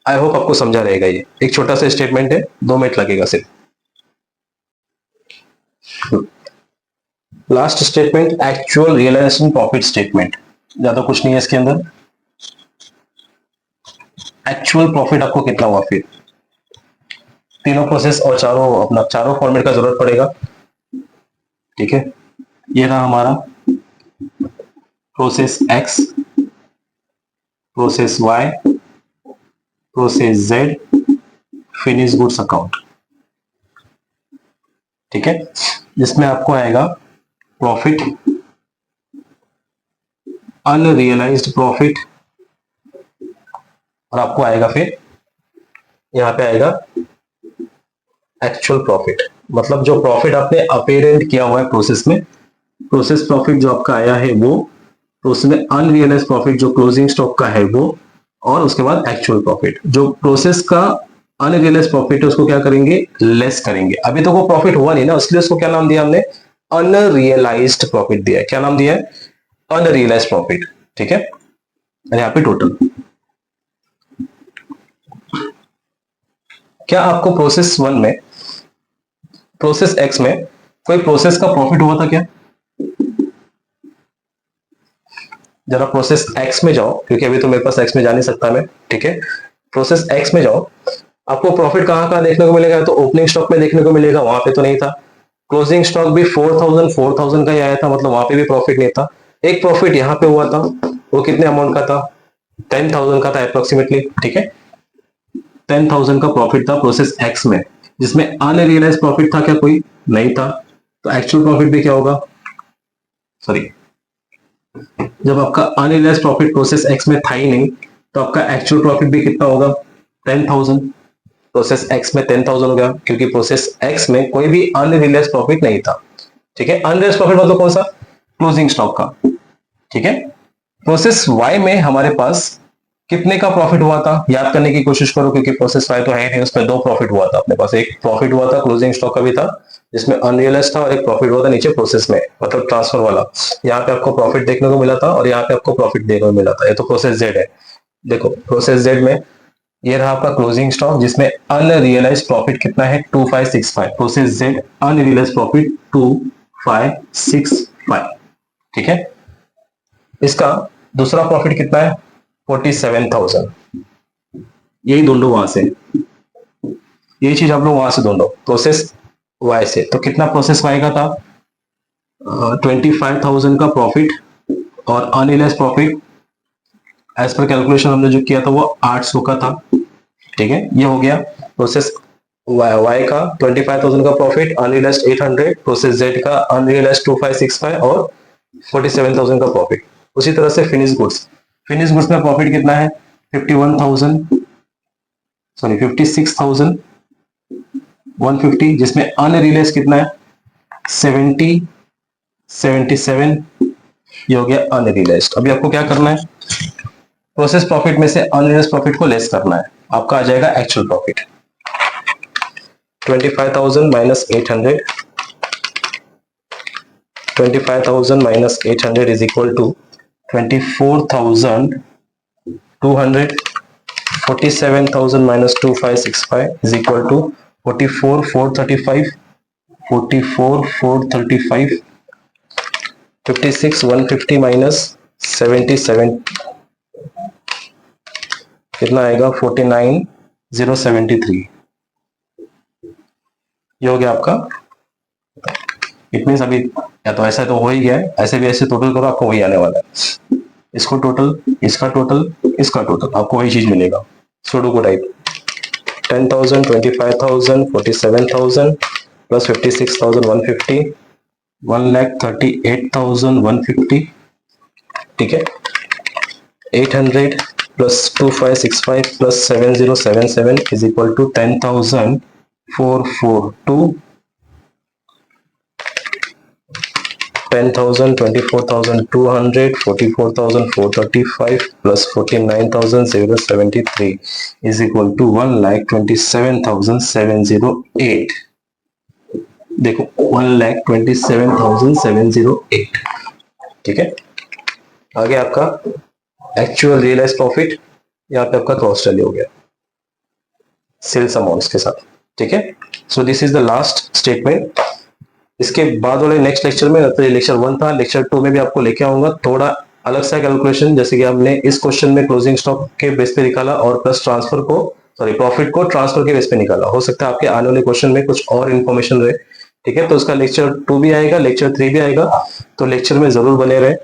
आई होप आपको समझा रहेगा। ये एक छोटा सा स्टेटमेंट है, 2 मिनट लगेगा सिर्फ। Last statement actual realisation profit statement, ज्यादा कुछ नहीं है इसके अंदर। एक्चुअल प्रॉफिट आपको कितना हुआ, फिर तीनों प्रोसेस और चारों फॉर्मेट का जरूरत पड़ेगा, ठीक है। ये रहा हमारा process X, process Y, process Z, finish goods account, ठीक है, जिसमें आपको आएगा प्रॉफिट अनरियलाइज्ड प्रॉफिट, और आपको आएगा फिर यहाँ पे आएगा एक्चुअल प्रॉफिट, मतलब जो प्रॉफिट आपने अपेरेंट किया हुआ है प्रोसेस में, प्रोसेस प्रॉफिट जो आपका आया है वो, तो उसमें अनरियलाइज प्रॉफिट जो क्लोजिंग स्टॉक का है वो, और उसके बाद एक्चुअल प्रॉफिट, जो प्रोसेस का अनरियलाइज प्रॉफिट है उसको क्या करेंगे, लेस करेंगे। अभी तो वो प्रॉफिट हुआ नहीं ना, इसलिए उसको क्या नाम दिया हमने, अनरियलाइज्ड प्रॉफिट दिया है। क्या नाम दिया है, अनरियलाइज प्रॉफिट, ठीक है। और यहाँ पे टोटल, क्या आपको प्रोसेस 1 में, प्रोसेस एक्स में कोई प्रोसेस का प्रॉफिट हुआ था क्या? जरा प्रोसेस एक्स में जाओ, क्योंकि अभी तो मेरे पास एक्स में जा नहीं सकता मैं, ठीक है। प्रोसेस एक्स में जाओ, आपको प्रॉफिट कहां कहां देखने को मिलेगा, तो ओपनिंग स्टॉक में देखने को मिलेगा, वहां पे तो नहीं था। क्लोजिंग स्टॉक भी 4000 का ही आया था, मतलब वहां पे भी प्रॉफिट नहीं था। एक प्रॉफिट यहाँ पे हुआ था, वो कितने अमाउंट का था, 10,000 का था अप्रोक्सीमेटली, ठीक है। 10,000 का प्रॉफिट था प्रोसेस एक्स में, जिसमें अनरियलाइज प्रॉफिट था क्या, कोई नहीं था। तो एक्चुअल प्रॉफिट भी क्या होगा, सॉरी, जब आपका अनरियलाइज प्रॉफिट प्रोसेस एक्स में था ही नहीं, तो आपका एक्चुअल प्रॉफिट भी कितना होगा, 10,000। प्रोसेस एक्स में 10,000 हो गया, क्योंकि प्रोसेस एक्स में कोई भी अनरियलाइज प्रॉफिट नहीं था, ठीक है। अनरियलाइज प्रॉफिट मतलब कौन सा, क्लोजिंग स्टॉक का, ठीक है। प्रोसेस वाई में हमारे पास कितने का प्रॉफिट हुआ था, याद करने की कोशिश करो, क्योंकि प्रोसेस वाई तो है नहीं, उसमें दो प्रॉफिट हुआ था अपने पास। एक प्रॉफिट हुआ था क्लोजिंग स्टॉक का भी था, जिसमें अनरियलाइज था, और एक प्रॉफिट हुआ था नीचे प्रोसेस में, मतलब ट्रांसफर वाला। यहाँ पे आपको प्रॉफिट देखने को मिला था, और यहाँ पे आपको प्रॉफिट देखने को मिला था। ये तो प्रोसेस जेड है। देखो प्रोसेस जेड में ये रहा आपका क्लोजिंग स्टॉक, जिसमें अनरियलाइज प्रॉफिट कितना है, 2565। प्रोसेस जेड अनरियलाइज प्रॉफिट 2565, ठीक है। इसका दूसरा प्रॉफिट कितना है, 47,000। यही ढूंढो वहां से, यही चीज आप लोग वहां से ढूंढो प्रोसेस वाई से। तो कितना प्रोसेस वाई का था, 25,000 का प्रॉफिट, और अनरियलाइज प्रॉफिट एज पर कैलकुलेशन हमने जो किया था वो 800 का था, ठीक है। ये हो गया प्रोसेस वाई का 25,000 का प्रॉफिट, अनरियलाइज 800, प्रोसेस जेड का अनरियलाइज 2565, और 47,000 का प्रॉफिट। उसी तरह से फिनिश गुड्स, फिनिश गुड्स में प्रॉफिट कितना है, 51,000, सॉरी 56,150, जिसमें अनरियलाइज कितना है, 70, 77। ये हो गया अनरियलाइज। अभी आपको क्या करना है, प्रोसेस प्रॉफिट में से अनरियलाइज प्रॉफिट को लेस करना है, आपका आ जाएगा actual profit. 25,000 minus 800, 25,000 minus 800 is equal to 24,200, 47,000 minus 2565 is equal to 44,435, 44,435, 56,150 minus 77 कितना आएगा, 49,073। ये हो गया आपका। इट मीन्स अभी या तो ऐसा तो हो ही गया है, ऐसे भी ऐसे टोटल करो, आपको वही आने वाला है। इसको टोटल, इसका टोटल, इसका टोटल, आपको वही चीज मिलेगा। सुडोकू टाइप 10,000, 25,000, 47,000 प्लस 56,150, 1,38,150, ठीक है। 800 plus 2565 plus 7077 is equal to 10,442, 10,000, 24,200, 44,435 plus 49,073 is equal to 1,27,708। देखो 1,27,708, ठीक है। आगे आपका एक्चुअल रियलाइज प्रॉफिट, यहाँ पे आपका क्रॉस टैली हो गया सेल्स अमाउंट्स के साथ, ठीक है। So this is the last statement. इसके बाद वाले नेक्स्ट लेक्चर में, तो ये लेक्चर 1 था, लेक्चर 2 में भी आपको लेके आऊंगा थोड़ा अलग सा कैलकुलेशन, जैसे कि हमने इस क्वेश्चन में क्लोजिंग स्टॉक के बेस पे निकाला, और प्लस ट्रांसफर को, सॉरी प्रॉफिट को ट्रांसफर के बेस पे निकाला। हो सकता है आपके आने वाले क्वेश्चन में कुछ और इन्फॉर्मेशन रहे, ठीक है। तो उसका लेक्चर 2 भी आएगा, लेक्चर 3 भी आएगा, तो लेक्चर में जरूर बने रहे।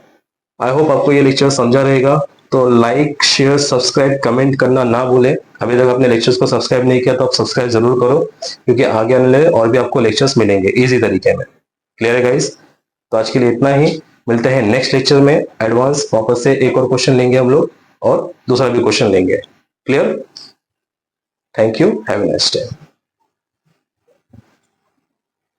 आई होप आपको ये लेक्चर समझा रहेगा। तो लाइक, शेयर, सब्सक्राइब, कमेंट करना ना भूलें। अभी तक अपने लेक्चर्स को सब्सक्राइब नहीं किया तो आप सब्सक्राइब जरूर करो, क्योंकि आगे आने वाले और भी आपको लेक्चर्स मिलेंगे इजी तरीके में। क्लियर है गाइस? तो आज के लिए इतना ही। मिलते हैं नेक्स्ट लेक्चर में एडवांस वापस से एक और क्वेश्चन लेंगे हम लोग और दूसरा भी क्वेश्चन लेंगे। Clear? Thank you, have a nice day.